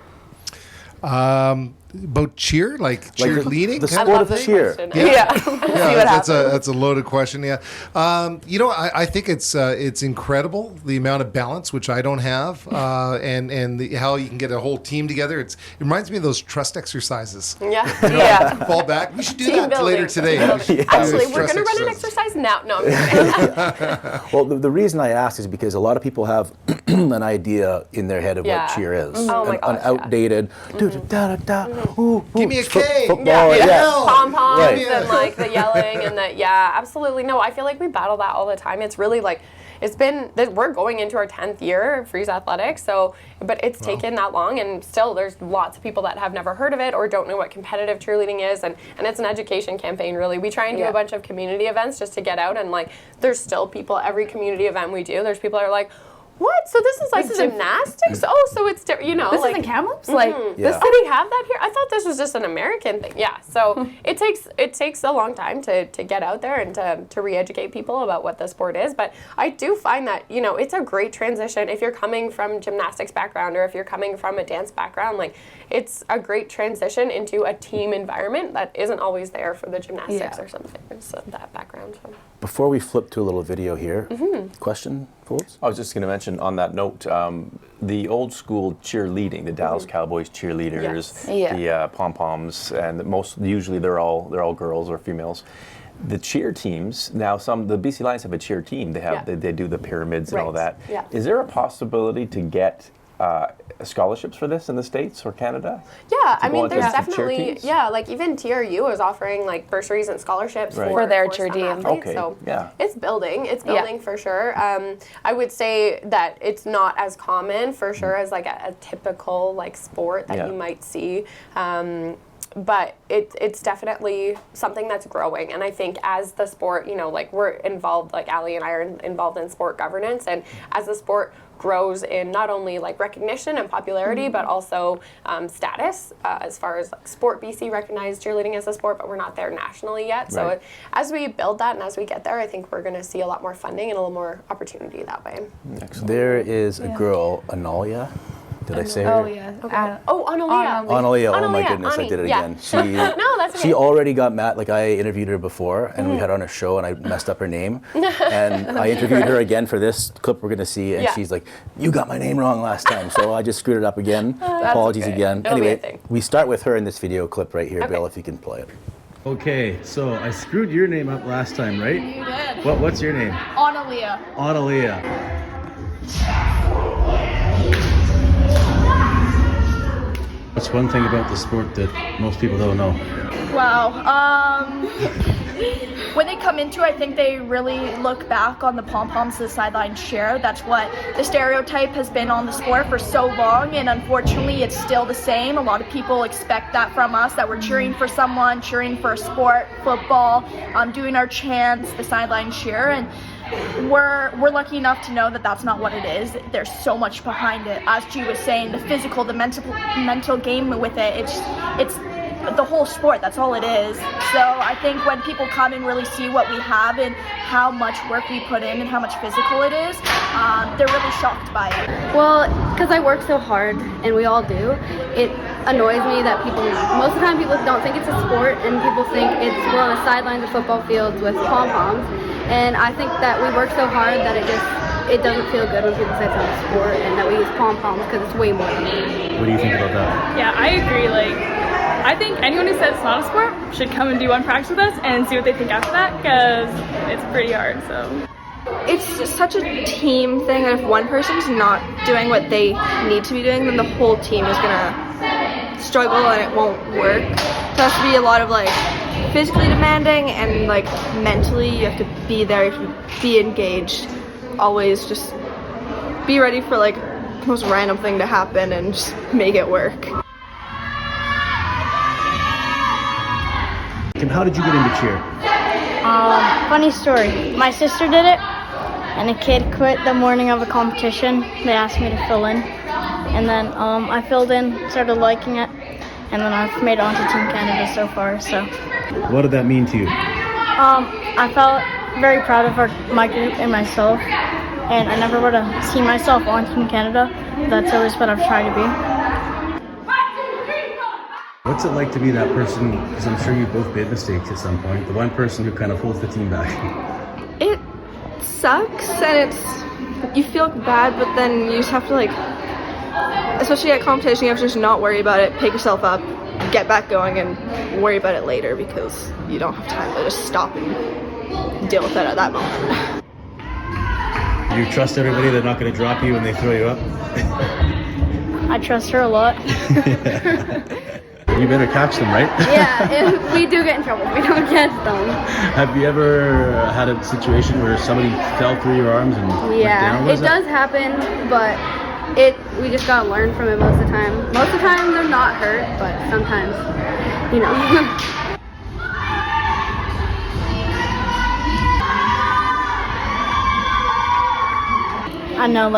About cheer, like cheerleading, the sport of cheer. That's a loaded question. Yeah, I think it's incredible the amount of balance, which I don't have, and how you can get a whole team together. It reminds me of those trust exercises. Yeah, fall back. We should do team that building. later today. Actually, we're going to run an exercise now. No, I'm just kidding. Well, the reason I ask is because a lot of people have an idea in their head of what cheer is. Oh my gosh, an outdated. Give me a K. Football, pom-poms and like the yelling and the absolutely. No, I feel like we battle that all the time. It's really like we're going into our 10th year of Freeze Athletics, but it's taken that long, and still there's lots of people that have never heard of it or don't know what competitive cheerleading is, and it's an education campaign, really. We try and do a bunch of community events just to get out, and like there's still people, every community event we do, there's people that are like, what? So this is like gymnastics? Oh, so it's different, This is in Kamloops? Like, this city have that here? I thought this was just an American thing. Yeah, so it takes a long time to get out there and to re-educate people about what the sport is. But I do find that, it's a great transition if you're coming from gymnastics background or if you're coming from a dance background. Like, it's a great transition into a team environment that isn't always there for the gymnastics or something. It's that background. So. Before we flip to a little video here, question, Fools? I was just going to mention on that note, the old school cheerleading, the Dallas Cowboys cheerleaders, the pom-poms, and usually they're all girls or females. The cheer teams now, the BC Lions have a cheer team. They do the pyramids and all that. Yeah. Is there a possibility to get scholarships for this in the States or Canada? Yeah, I go mean, into there's some cheer definitely, teams? yeah, like even TRU is offering like bursaries and scholarships Right. For their cheer some team. athletes, Okay, so yeah. it's building for sure. I would say that it's not as common for sure as like a typical like sport that Yeah. you might see. But it's definitely something that's growing, and I think as the sport, you know, like we're involved, like Ali and I are involved in sport governance, and as the sport grows in not only like recognition and popularity, but also status, as far as like Sport BC recognized cheerleading as a sport, but we're not there nationally yet. So Right. as we build that and as we get there, I think we're going to see a lot more funding and a little more opportunity that way. Excellent. There is a girl, Analia. Did I say her? Oh yeah. Oh, Analia. Analia, oh my Analia, goodness, I Ani. did it Yeah. again. She, No, that's okay. she already got mad. Like I interviewed her before, and we had her on a show, and I messed up her name. And I interviewed her again for this clip we're gonna see, and Yeah. she's like, "You got my name wrong last time," so I just screwed it up again. Apologies okay. again. It'll be a Anyway, thing. we start with her in this video clip right here, Okay. Bill, if you can play it. Okay, so I screwed your name up last time, right? You did. What's your name? Analia. Analia. What's one thing about the sport that most people don't know? Wow. When they come into it, I think they really look back on the pom-poms the sideline cheer. That's what the stereotype has been on the sport for so long, and unfortunately it's still the same. A lot of people expect that from us, that we're cheering for someone, cheering for a sport, football, doing our chants, the sideline cheer, and we're lucky enough to know that that's not what it is. There's so much behind it. As G was saying, the physical, the mental game with it, it's the whole sport, that's all it is. So I think when people come and really see what we have and how much work we put in and how much physical it is, they're really shocked by it. Well, because I work so hard, and we all do, it annoys me that most of the time people don't think it's a sport, and people think we're on the sidelines of football fields with pom-poms, and I think that we work so hard that it doesn't feel good when people say it's not a sport and that we use pom-poms, because it's way more than that. What do you think about that? Yeah, I agree. I think anyone who says it's not a sport should come and do one practice with us and see what they think after that, because it's pretty hard. So it's just such a team thing, and if one person's not doing what they need to be doing, then the whole team is gonna struggle and it won't work. So it has to be a lot of physically demanding, and mentally you have to be there, you have to be engaged. Always just be ready for the most random thing to happen and just make it work. And how did you get into cheer? Funny story. My sister did it, and a kid quit the morning of a competition. They asked me to fill in, and then I filled in, started liking it, and then I've made it onto Team Canada so far. So, What did that mean to you? I felt very proud of my group and myself, and I never would have seen myself on Team Canada. That's always what I've tried to be. What's it like to be that person, because I'm sure you both made mistakes at some point, the one person who kind of holds the team back? It sucks, and you feel bad, but then you just have to especially at competition, you have to just not worry about it, pick yourself up, get back going, and worry about it later, because you don't have time to just stop and deal with it at that moment. You trust everybody they're not going to drop you when they throw you up? I trust her a lot. You better catch them, right? Yeah, and we do get in trouble if we don't catch them. Have you ever had a situation where somebody fell through your arms and went down? Yeah, it does happen, but we just gotta learn from it most of the time. Most of the time they're not hurt, but sometimes, I know,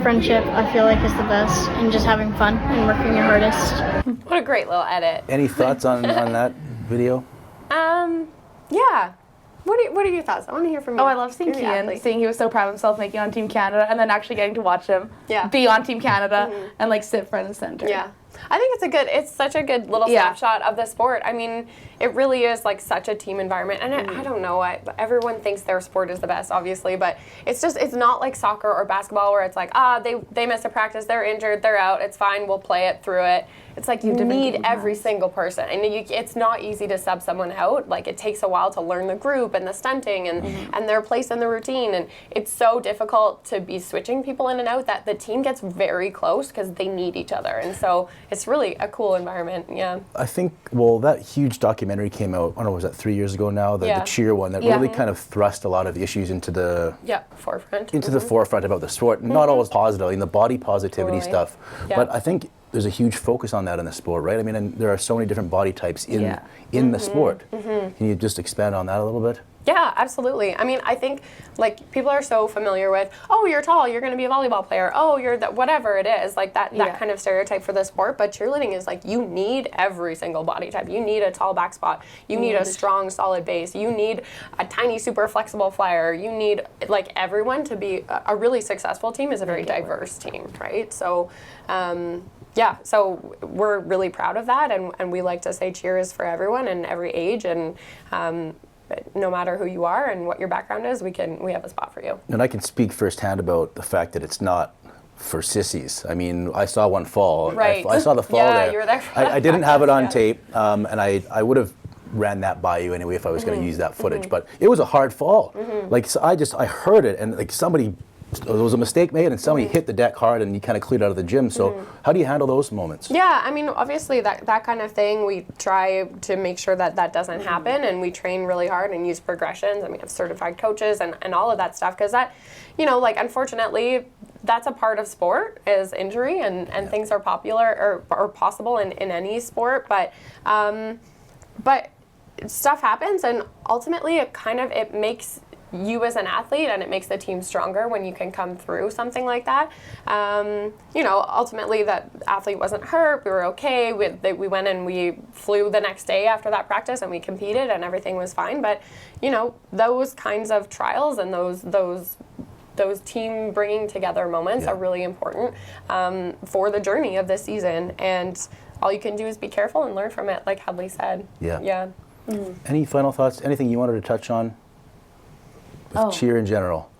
friendship, I feel is the best, and just having fun and working your hardest. What a great little edit. Any thoughts on that video? Yeah. What are your thoughts? I want to hear from you. Oh, I love seeing You're the Kian, athlete. seeing he was so proud of himself making it on Team Canada, and then actually getting to watch him be on Team Canada and sit front and center. Yeah. I think it's such a good little snapshot of the sport. I mean, it really is such a team environment, and I don't know, everyone thinks their sport is the best, obviously, but it's not like soccer or basketball where it's they miss a practice, they're injured, they're out, it's fine, we'll play it through it. it's like you need every single person, and it's not easy to sub someone out. Like, it takes a while to learn the group and the stunting and their place in the routine, and it's so difficult to be switching people in and out that the team gets very close because they need each other, and so it's really a cool environment. Yeah. I think, well, that huge documentary came out, I don't know, was that 3 years ago now? The cheer one that really kind of thrust a lot of the issues into the forefront. Into the forefront about the sport. Not always positive, the body positivity stuff. Yeah. But I think there's a huge focus on that in the sport, right? I mean, and there are so many different body types in the sport. Can you just expand on that a little bit? Yeah, absolutely. I mean, I think like people are so familiar with, oh, you're tall, you're going to be a volleyball player. Oh, you're that, whatever it is, like that kind of stereotype for the sport. But cheerleading is like, you need every single body type. You need a tall back spot. You need a strong, solid base. You need a tiny, super flexible flyer. You need like everyone to be a really successful team is a very diverse team, right? So, so we're really proud of that, and we like to say cheer is for everyone and every age, and no matter who you are and what your background is, we have a spot for you. And I can speak firsthand about the fact that it's not for sissies. I mean, I saw one fall. Right. I saw the fall there. You were there. I didn't have it on tape, and I would have ran that by you anyway if I was going to use that footage. But it was a hard fall. Like, so I heard it, and like there was a mistake made and somebody hit the deck hard and you kind of cleared out of the gym. So how do you handle those moments? Yeah, I mean, obviously that kind of thing, we try to make sure that doesn't happen, and we train really hard and use progressions, and we have certified coaches and all of that stuff, because that, like, unfortunately, that's a part of sport, is injury, and things are popular or possible in any sport, but stuff happens, and ultimately it makes you as an athlete, and it makes the team stronger when you can come through something like that. Ultimately that athlete wasn't hurt, we were okay, we went and we flew the next day after that practice and we competed and everything was fine. But those kinds of trials and those team bringing together moments are really important for the journey of this season, and all you can do is be careful and learn from it, like Hadley said. Any final thoughts, anything you wanted to touch on with cheer in general?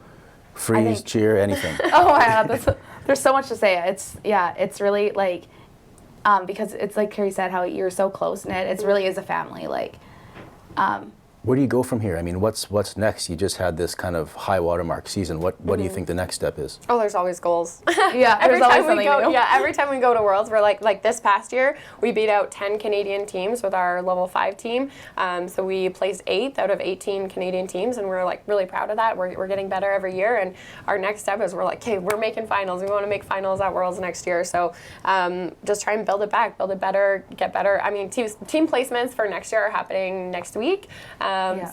Freeze, cheer, anything. There's so much to say. It's really like, because it's like Keri said, how you're so close knit. It really is a family. Like, where do you go from here? I mean, what's next? You just had this kind of high watermark season. What do you think the next step is? Oh, there's always goals. Every time we go to Worlds, we're like this past year, we beat out 10 Canadian teams with our level 5 team. So we placed 8th out of 18 Canadian teams, and we're like really proud of that. We're getting better every year, and our next step is we're like, okay, we're making finals. We want to make finals at Worlds next year. So just try and build it back, build it better, get better. I mean, team placements for next year are happening next week.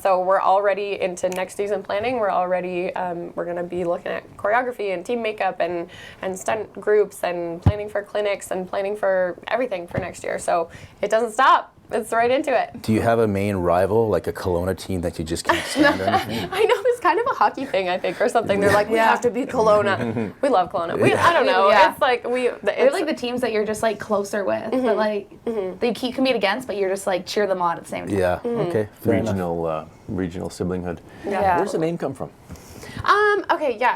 So we're already into next season planning. We're already we're going to be looking at choreography and team makeup and stunt groups and planning for clinics and planning for everything for next year. So it doesn't stop. It's right into it. Do you have a main rival, like a Kelowna team that you just can't stand or anything? I know, it's kind of a hockey thing, I think, or something. They're like, we have to beat Kelowna. We love Kelowna. I don't know. It's like they're like the teams that you're just like closer with, but like they keep compete against, but you're just like cheer them on at the same time. Yeah. Okay. Regional siblinghood. Yeah. Where's the name come from?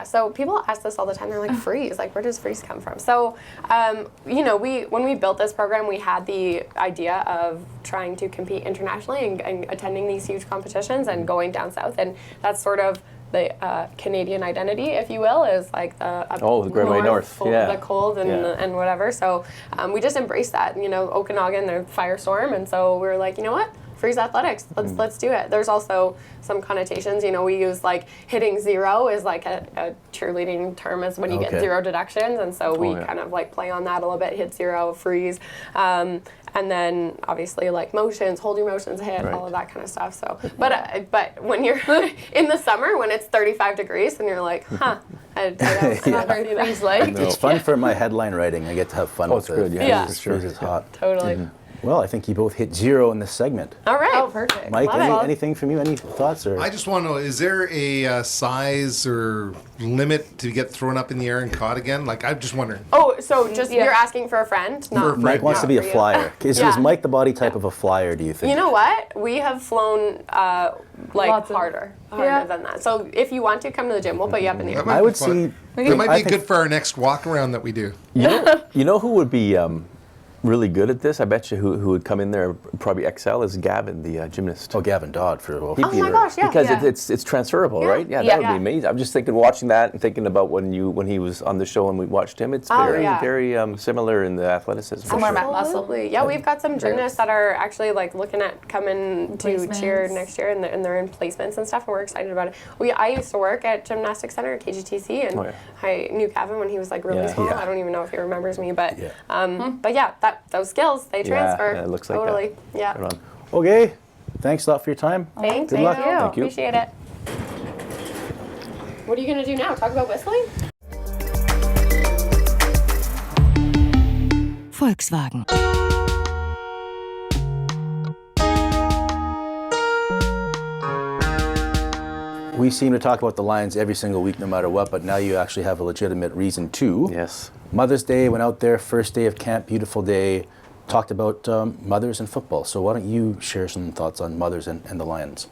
So people ask this all the time. They're like, freeze, like, where does freeze come from? So, when we built this program, we had the idea of trying to compete internationally and attending these huge competitions and going down south, and that's sort of the Canadian identity, if you will, is like the Great Way North, the cold and whatever. So we just embraced that. Okanagan, they're firestorm, and so we were like, you know what? Freeze athletics. Let's do it. There's also some connotations. We use like hitting zero is like a cheerleading term, is when you get 0 deductions, and so we kind of like play on that a little bit. Hit zero, freeze, and then obviously like motions, hold your motions, hit, all of that kind of stuff. So, but when you're in the summer when it's 35 degrees and you're like, I'm not very freeze-like. It's fun for my headline writing. I get to have fun with it. It's good. Yeah, Freeze is hot. Totally. Well, I think you both hit 0 in this segment. All right. Oh, perfect. Mike, anything from you? Any thoughts? Or I just want to know, is there a size or limit to get thrown up in the air and caught again? Like, I'm just wondering. Oh, so just you're asking for a friend? Not Mike wants to be a flyer. Is Mike the body type of a flyer, do you think? You know what? We have flown harder than that. So if you want to come to the gym, we'll put you up in the air. I would see. That might be good for our next walk around that we do. You know who would be really good at this, I bet you who would come in there probably excel is Gavin, the gymnast. Oh, Gavin Dodd for Oh my gosh, yeah. Because yeah. it's transferable, right? Yeah, that would be amazing. I'm just thinking, watching that and thinking about when he was on the show and we watched him. It's very similar in the athleticism. Similar muscle. Absolutely. Yeah, we've got some gymnasts that are actually like looking at coming to cheer next year, and they're in placements and stuff, and we're excited about it. I used to work at Gymnastics Center at KGTC, and I knew Gavin when he was like really small. I don't even know if he remembers me, but those skills, they transfer. Yeah, it looks like totally. that. Yeah. Right on. Okay, thanks a lot for your time. Thanks. Good luck. Thank you. Appreciate it. What are you going to do now? Talk about whistling? Volkswagen. We seem to talk about the Lions every single week, no matter what, but now you actually have a legitimate reason to. Yes. Mother's Day, went out there, first day of camp, beautiful day, talked about mothers and football. So why don't you share some thoughts on mothers and the Lions?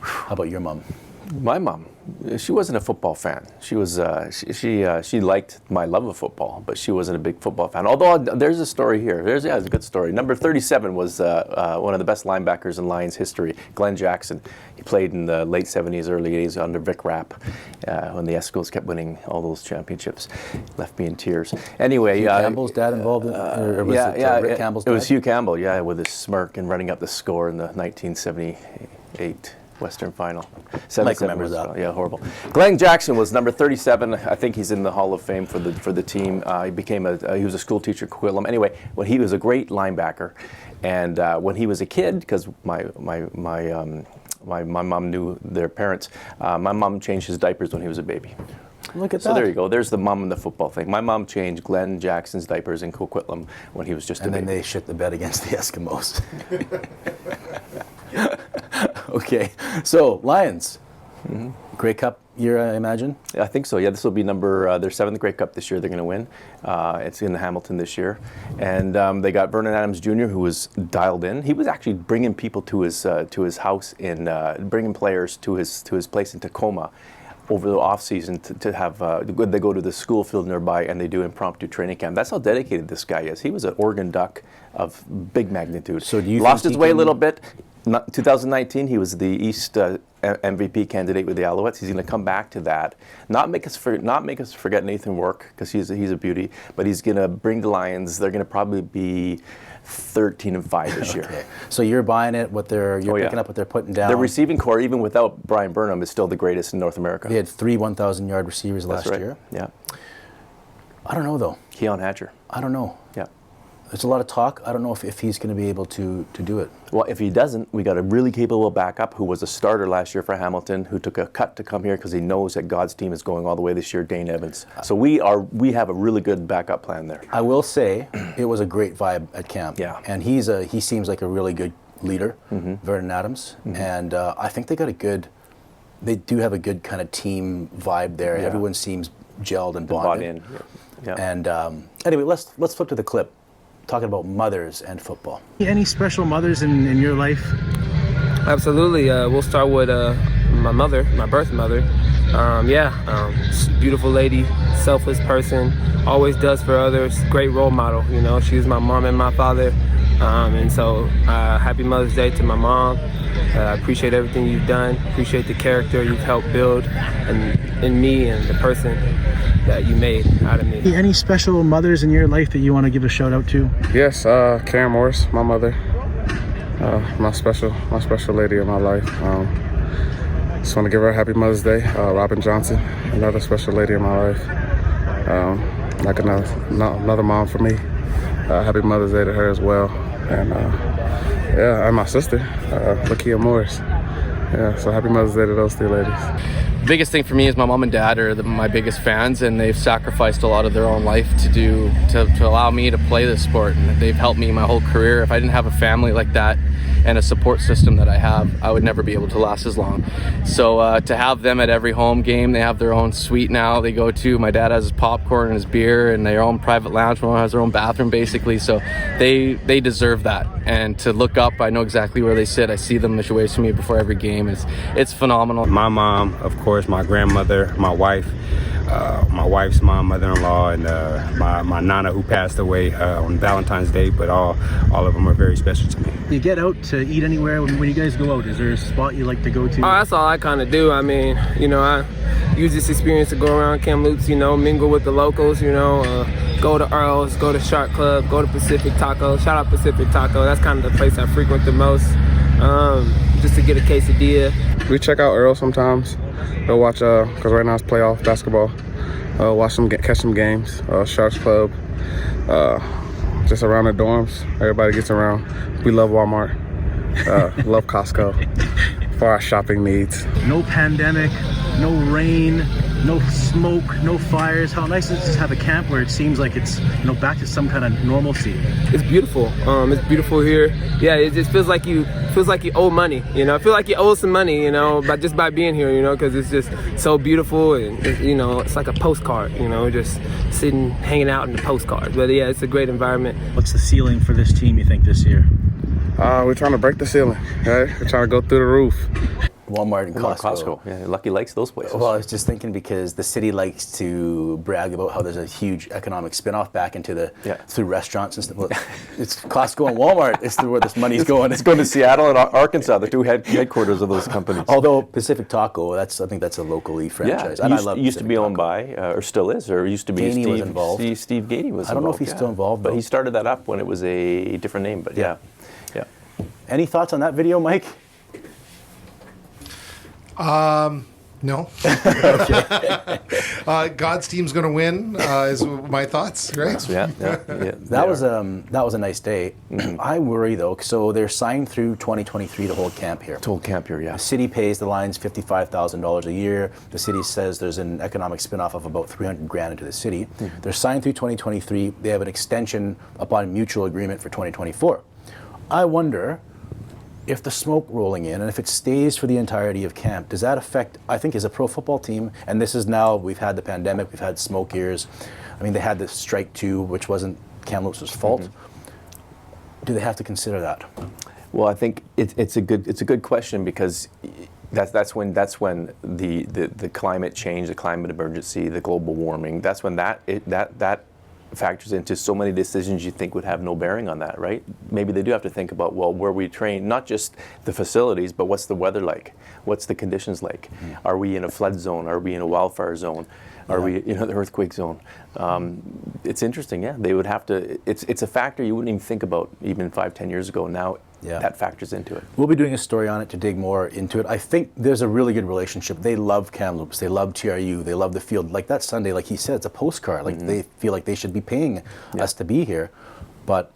How about your mom? My mom, she wasn't a football fan. She was she liked my love of football, but she wasn't a big football fan. Although there's a story here. It's a good story. Number 37 was one of the best linebackers in Lions history, Glenn Jackson. He played in the late 70s, early 80s under Vic Rapp when the Eskimos kept winning all those championships. Left me in tears. Anyway, Hugh Campbell's dad involved? Or was it Rick Campbell's dad? It was Hugh Campbell, with his smirk and running up the score in the 1978 Western final. Mike remembers that. Yeah, horrible. Glenn Jackson was number 37. I think he's in the Hall of Fame for the team. He was a school teacher at Coquitlam. Anyway, when he was a great linebacker, and when he was a kid, because my mom knew their parents, my mom changed his diapers when he was a baby. Look at that. So there you go. There's the mom and the football thing. My mom changed Glenn Jackson's diapers in Coquitlam when he was just a baby. And then they shit the bed against the Eskimos. Okay, so Lions, Grey Cup year, I imagine? I think so. Yeah, this will be their 7th Grey Cup this year. They're going to win. It's in Hamilton this year, and they got Vernon Adams Jr., who was dialed in. He was actually bringing people to his house bringing players to his place in Tacoma over the off season to have they go to the school field nearby and they do impromptu training camp. That's how dedicated this guy is. He was an Oregon Duck of big magnitude. So do you lost his way a little bit? 2019, he was the East MVP candidate with the Alouettes. He's going to come back to that. Not make us forget Nathan Work, because he's a beauty. But he's going to bring the Lions. They're going to probably be 13-5 this year. So you're buying it. Picking up what they're putting down. Their receiving core, even without Brian Burnham, is still the greatest in North America. They had 3 1,000-yard receivers last year. Yeah. I don't know though. Keon Hatcher. I don't know. Yeah. There's a lot of talk. I don't know if he's going to be able to do it. Well, if he doesn't, we got a really capable backup who was a starter last year for Hamilton, who took a cut to come here because he knows that God's team is going all the way this year, Dane Evans. So we have a really good backup plan there. I will say it was a great vibe at camp. Yeah. And he seems like a really good leader, Vernon Adams. And I think they do have a good kind of team vibe there. Yeah. Everyone seems gelled and bonded. Bought in. Yeah. And anyway, let's flip to the clip. Talking about mothers and football. Any special mothers in your life? Absolutely. We'll start with my mother, my birth mother. Beautiful lady, selfless person, always does for others, great role model. She was my mom and my father. And so happy Mother's Day to my mom. I appreciate everything you've done, appreciate the character you've helped build in me and the person that you made out of me. Any special mothers in your life that you want to give a shout out to? Yes, Karen Morris, my mother, my special lady in my life. Just want to give her a happy Mother's Day. Robin Johnson, another special lady in my life. Like another mom for me. Happy Mother's Day to her as well. And and my sister, Lakia Morris. So happy Mother's Day to those 3 ladies. The biggest thing for me is my mom and dad are my biggest fans, and they've sacrificed a lot of their own life to allow me to play this sport, and they've helped me my whole career. If I didn't have a family like that and a support system that I have, I would never be able to last as long. So to have them at every home game, they have their own suite now they go to. My dad has his popcorn and his beer and their own private lounge. My mom has their own bathroom basically, so they deserve that. And to look up, I know exactly where they sit. I see them away from me before every game. It's phenomenal. My mom, of course, my grandmother, my wife, my wife's mom, mother-in-law, and my nana who passed away on Valentine's Day. But all of them are very special to me. You get out to eat anywhere when you guys go out? Is there a spot you like to go to? Oh, that's all I kind of do. I mean, I use this experience to go around Kamloops, mingle with the locals, go to Earl's, go to Shark Club, go to Pacific Taco. Shout out Pacific Taco. That's kind of the place I frequent the most, just to get a quesadilla. We check out Earl sometimes. We'll watch, because right now it's playoff basketball. Catch some games. Sharks Club. Just around the dorms. Everybody gets around. We love Walmart. Love Costco for our shopping needs. No pandemic, no rain, no smoke, no fires. How nice is it to have a camp where it seems like it's back to some kind of normalcy? It's beautiful. It's beautiful here. Yeah, it just feels like you owe money. I feel like you owe some money. Just by being here. Because it's just so beautiful, and it's like a postcard. Just sitting, hanging out in the postcard. But yeah, it's a great environment. What's the ceiling for this team, you think, this year? We're trying to break the ceiling. Right? We're trying to go through the roof. Walmart and Costco. Yeah, Lucky likes those places. Well, I was just thinking because the city likes to brag about how there's a huge economic spin-off back into through restaurants and stuff. Well, it's Costco and Walmart. It's where this money's going. It's going to Seattle and Arkansas, the two headquarters of those companies. Although Pacific Taco, I think that's a locally franchise. Yeah, and I love used to be owned by, or still is, or used to be Gainey was involved. Steve Gainey was involved. I don't know if he's still involved, but he started that up when it was a different name. But yeah. Any thoughts on that video, Mike? No. God's team's going to win is my thoughts, right? That was a nice day. I worry though, so they're signed through 2023 to hold camp here. Yeah. The city pays the Lions $55,000 a year. The city says there's an economic spinoff of about $300,000 into the city. They're signed through 2023. They have an extension upon mutual agreement for 2024. I wonder if the smoke rolling in and if it stays for the entirety of camp, does that affect, I think, as a pro football team, and this is now, we've had the pandemic, we've had smoke years. I mean, they had the strike too, which wasn't Kamloops' fault. Do they have to consider that? Well, I think it's a good question because that's when the climate change, the climate emergency, the global warming, that's when that factors into so many decisions you think would have no bearing on that, right? Maybe they do have to think about, well, where we train, not just the facilities, but what's the weather like? What's the conditions like? Are we in a flood zone? Are we in a wildfire zone? Are we the earthquake zone? It's interesting, They would have to, it's a factor you wouldn't even think about even 5-10 years ago. Now that factors into it. We'll be doing a story on it to dig more into it. I think there's a really good relationship. They love Kamloops. They love TRU. They love the field. Like that Sunday, like he said, it's a postcard. Like they feel like they should be paying us to be here. But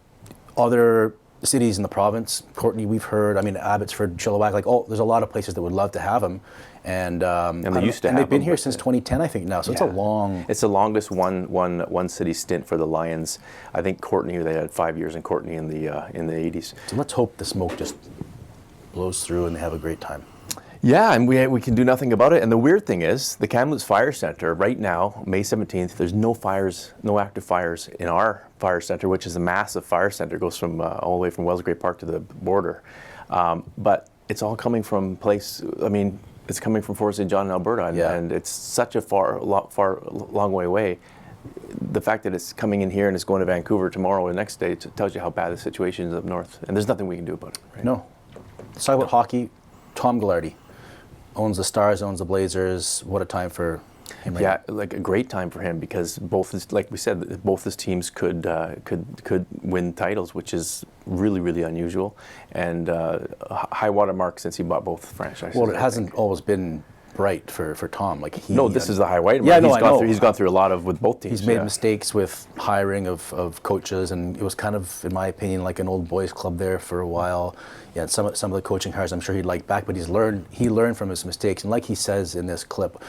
other cities in the province, Courtenay, we've heard, Abbotsford, Chilliwack, there's a lot of places that would love to have them. And they used to have they've been here since 2010, I think now. So it's a long. It's the longest one city stint for the Lions. I think Courtenay, they had 5 years in Courtenay in the 80s. So let's hope the smoke just blows through and they have a great time. Yeah, and we can do nothing about it. And the weird thing is, the Kamloops Fire Center right now, May 17th, there's no fires, no active fires in our fire center, which is a massive fire center. It goes from all the way from Wells Great Park to the border. But it's all coming from it's coming from Fort St. John in Alberta, and it's such a long way away. The fact that it's coming in here and it's going to Vancouver tomorrow or the next day tells you how bad the situation is up north. And there's nothing we can do about it. Right? No. Let's talk about hockey. Tom Gaglardi owns the Stars, owns the Blazers. What a time for him. Like a great time for him because like we said, both his teams could win titles, which is really, really unusual, and high water mark since he bought both franchises. Well, it hasn't always been bright for Tom. This is the high water mark. He's gone through a lot with both teams. He's made mistakes with hiring of coaches, and it was kind of, in my opinion, like an old boys club there for a while. Yeah, some of the coaching hires I'm sure he'd like back, but he learned from his mistakes, and like he says in this clip,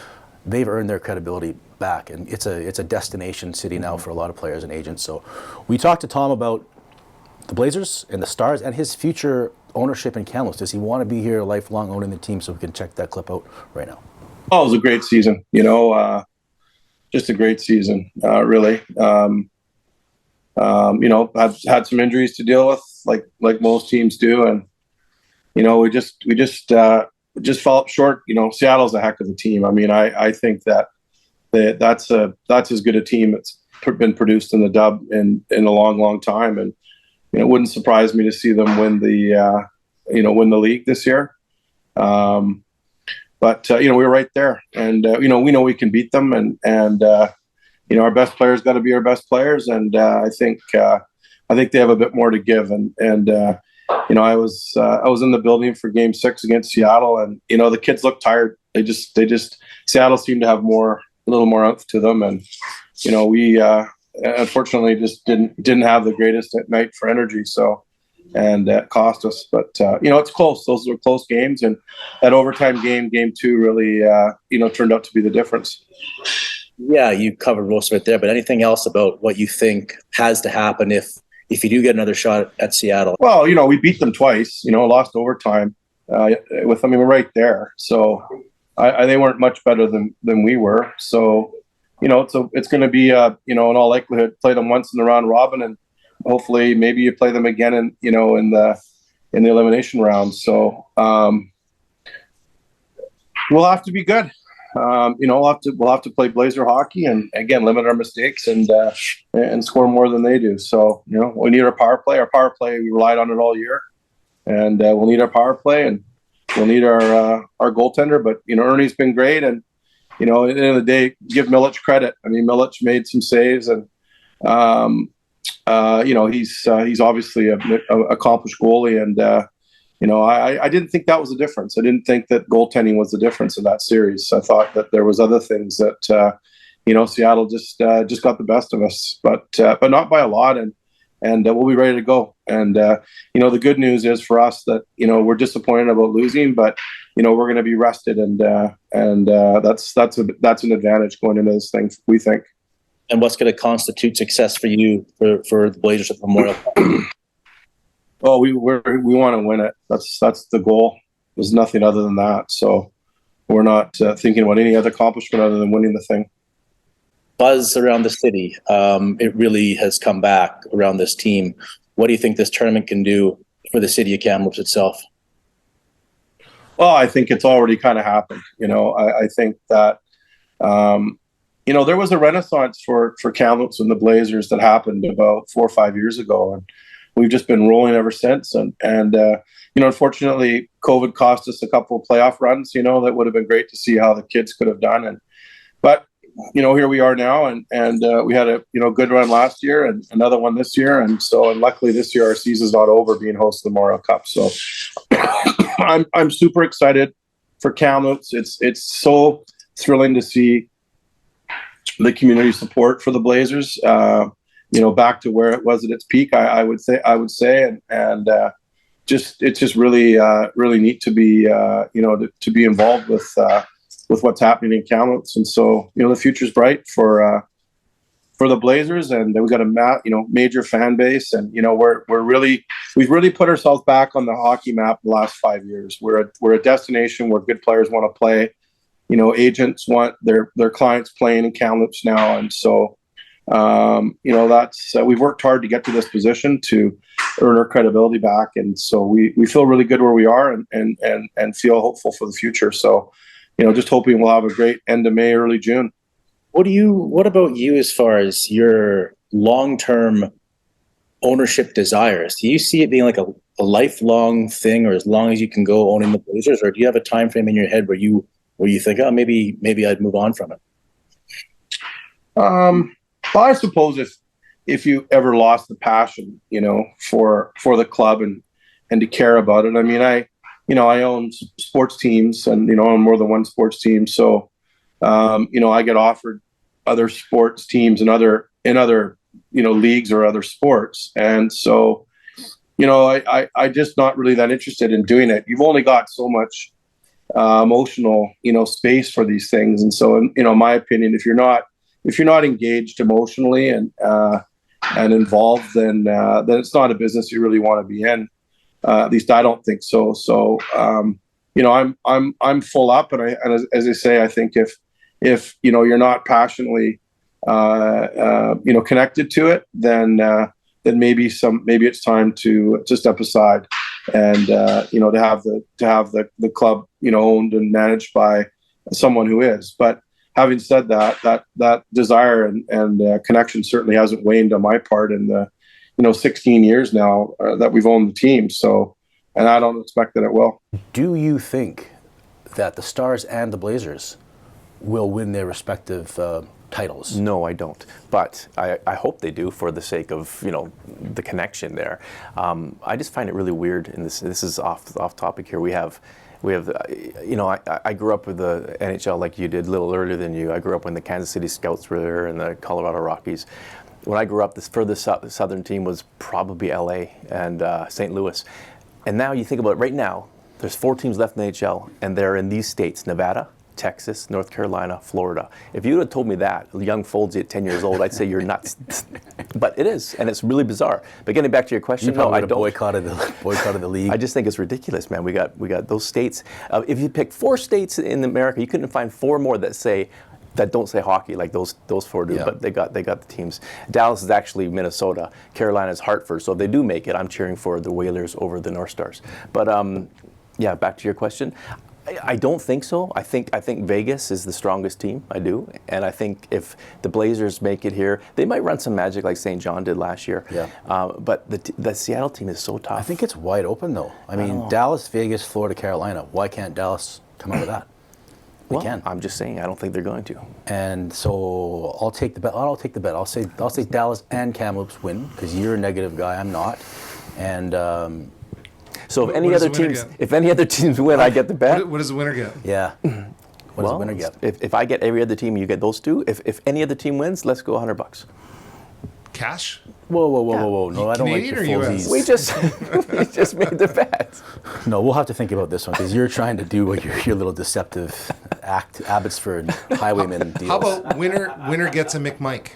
they've earned their credibility back, and it's a destination city now for a lot of players and agents. So we talked to Tom about the Blazers and the Stars and his future ownership in Kamloops. Does he want to be here lifelong owning the team? So we can check that clip out right now. Oh, it was a great season, just a great season, really. I've had some injuries to deal with, like most teams do, and we just fell up short. Seattle's a heck of a team. I think that that's as good a team that's been produced in the Dub in a long time, and it wouldn't surprise me to see them win the league this year. But we were right there, and we know we can beat them, and our best players got to be our best players, and I think they have a bit more to give, and I was in the building for Game 6 against Seattle, and the kids looked tired. They just Seattle seemed to have a little more oomph to them, and we unfortunately just didn't have the greatest at night for energy, so. And that cost us, but it's close. Those were close games, and that overtime game 2, really, turned out to be the difference. Yeah, you covered most of it there, but anything else about what you think has to happen if you do get another shot at Seattle? Well, we beat them twice. Lost overtime with them. We were right there, so they weren't much better than we were. So, it's going to be in all likelihood, play them once in the round robin, and hopefully maybe you play them again in the elimination round. So we'll have to be good. We'll have to play Blazer hockey and again limit our mistakes and score more than they do. So we need our power play. Our power play, we relied on it all year, and we'll need our power play, and we'll need our goaltender. But Ernie's been great, and at the end of the day, give Milic credit. I mean, Milic made some saves, and he's obviously an accomplished goalie, and I didn't think that was the difference. I didn't think that goaltending was the difference in that series. I thought that there was other things that Seattle just got the best of us, but not by a lot, and we'll be ready to go. And the good news is for us that we're disappointed about losing, but we're going to be rested, and that's an advantage going into this thing, we think. And what's going to constitute success for you for the Blazers at Memorial? Oh, we want to win it. That's the goal. There's nothing other than that. So we're not thinking about any other accomplishment other than winning the thing. Buzz around the city. It really has come back around this team. What do you think this tournament can do for the city of Kamloops itself? Well, I think it's already kind of happened. I think that. There was a renaissance for Kamloops and the Blazers that happened about 4 or 5 years ago, and we've just been rolling ever since. And unfortunately, COVID cost us a couple of playoff runs. That would have been great to see how the kids could have done. But here we are now, and we had a good run last year and another one this year, and luckily this year our season's not over, being host of the Memorial Cup. So I'm super excited for Kamloops. It's so thrilling to see the community support for the Blazers, back to where it was at its peak. I would say, and it's just really neat to be, to be involved with what's happening in Kamloops. And so, the future's bright for the Blazers, and we've got a major fan base, and we've really put ourselves back on the hockey map the last 5 years. We're a destination where good players want to play. Agents want their clients playing in Kamloops now. And so, that's, we've worked hard to get to this position to earn our credibility back. And so we feel really good where we are, and feel hopeful for the future. So, just hoping we'll have a great end of May, early June. What about you as far as your long-term ownership desires? Do you see it being like a lifelong thing, or as long as you can go owning the Blazers, or do you have a time frame in your head where you think, oh, maybe I'd move on from it? Well, I suppose if you ever lost the passion, for the club and to care about it. I mean, I own sports teams, and own more than one sports team. So, I get offered other sports teams in other leagues or other sports, and so, I just not really that interested in doing it. You've only got so much emotional space for these things, and so in my opinion, if you're not engaged emotionally and involved, then it's not a business you really want to be in. At least I don't think so. So I'm full up, and as I say, I think if you're not passionately connected to it, then maybe it's time to step aside and to have the club owned and managed by someone who is. But having said that desire and connection certainly hasn't waned on my part in the 16 years now that we've owned the team. So, and I don't expect that it will. Do you think that the Stars and the Blazers will win their respective titles? No, I don't. But I hope they do, for the sake of the connection there. I just find it really weird, and this is off topic here. We have I grew up with the NHL like you did, a little earlier than you. I grew up when the Kansas City Scouts were there and the Colorado Rockies. When I grew up, the furthest southern team was probably LA and St. Louis. And now you think about it, right now, there's 4 teams left in the NHL, and they're in these states: Nevada, Texas, North Carolina, Florida. If you would have told me that, young Foldsy at 10 years old, I'd say you're nuts. But it is, and it's really bizarre. But getting back to your question, no, I don't. Boycotted the league. I just think it's ridiculous, man. We got those states. If you pick 4 states in America, you couldn't find 4 more that don't say hockey like those 4 do. Yeah. But they got the teams. Dallas is actually Minnesota. Carolina's Hartford. So if they do make it, I'm cheering for the Whalers over the North Stars. But yeah, back to your question. I don't think so. I think Vegas is the strongest team. I do, and I think if the Blazers make it here, they might run some magic like St. John did last year. Yeah. But the Seattle team is so tough. I think it's wide open though. I mean, Dallas, Vegas, Florida, Carolina. Why can't Dallas come out of that? They can. I'm just saying, I don't think they're going to. And so I'll take the bet. I'll say Dallas and Kamloops win, because you're a negative guy. I'm not. And. So if any other teams win, I get the bet. What does the winner get? Yeah. What does the winner get? If I get every other team, you get those 2. If any other team wins, let's go $100. Cash? Whoa. No, I don't like your full We just made the bet. No, we'll have to think about this one, because you're trying to do your little deceptive Abbotsford highwayman deals. How about winner gets a McMike?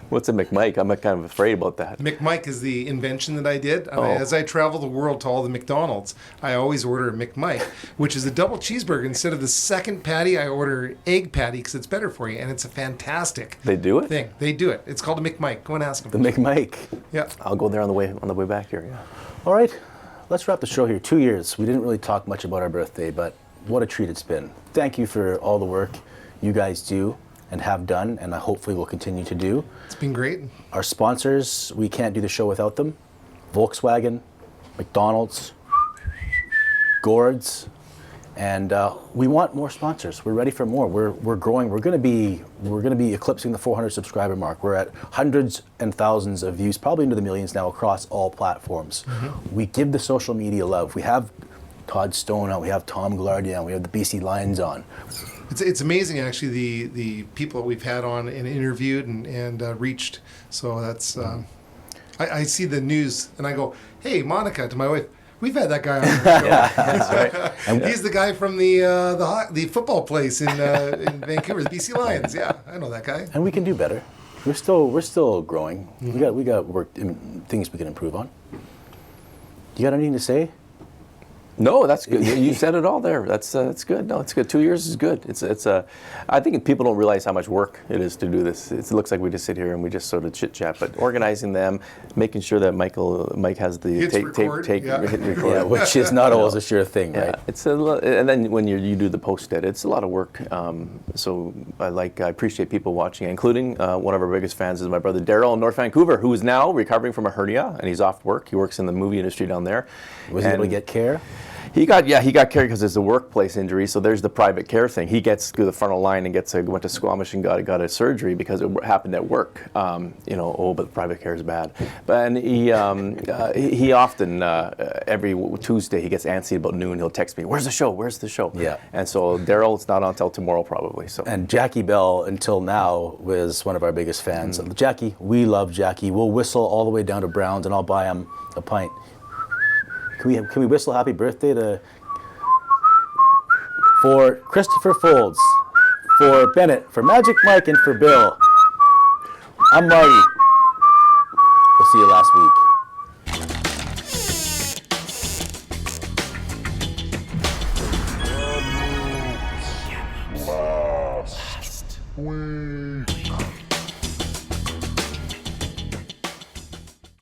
What's a McMike? I'm kind of afraid about that. McMike is the invention that I did. As I travel the world to all the McDonald's, I always order a McMike, which is a double cheeseburger. Instead of the second patty, I order egg patty because it's better for you, and it's a fantastic They do it? thing. They do it. It's called a McMike. Go and ask them. The McMike. Yeah. I'll go there on the way back here. Yeah. All right. Let's wrap the show here. 2 years. We didn't really talk much about our birthday, but what a treat it's been. Thank you for all the work you guys do and have done, and I hopefully will continue to do. It's been great. Our sponsors, we can't do the show without them. Volkswagen, McDonald's, Gord's, and we want more sponsors. We're ready for more. We're growing. We're going to be eclipsing the 400 subscriber mark. We're at hundreds and thousands of views, probably into the millions now across all platforms. Mm-hmm. We give the social media love. We have Todd Stone on. We have Tom Gaglardi on. We have the BC Lions on. It's amazing, actually, the people that we've had on and interviewed and reached. So that's I see the news and I go, hey, Monica, to my wife, we've had that guy on the show. Yeah, that's right. And he's the guy from the football place in Vancouver, the BC Lions. Yeah, I know that guy. And we can do better. We're still growing. Mm-hmm. We got work, things we can improve on. You got anything to say? No, that's good. You said it all there. That's good. No, it's good. 2 years is good. I think people don't realize how much work it is to do this. It looks like we just sit here and we just sort of chit chat, but organizing them, making sure that Mike has the hit record, yeah, which is not always a sure thing, right? It's and then when you do the post edit, it's a lot of work. So I appreciate people watching, including one of our biggest fans is my brother Daryl in North Vancouver, who is now recovering from a hernia and he's off work. He works in the movie industry down there. Was he able to get care? He got care because it's a workplace injury. So there's the private care thing. He gets through the frontal line and went to Squamish and got a surgery because it happened at work. But the private care is bad. But he often every Tuesday he gets antsy about noon. He'll text me, "Where's the show? Where's the show?" Yeah. And so Daryl, it's not on until tomorrow probably. So. And Jackie Bell until now was one of our biggest fans. Mm-hmm. Jackie, we love Jackie. We'll whistle all the way down to Brown's and I'll buy him a pint. Can we whistle happy birthday for Christopher Folds, for Bennett, for Magic Mike, and for Bill? I'm Marty. We'll see you last week.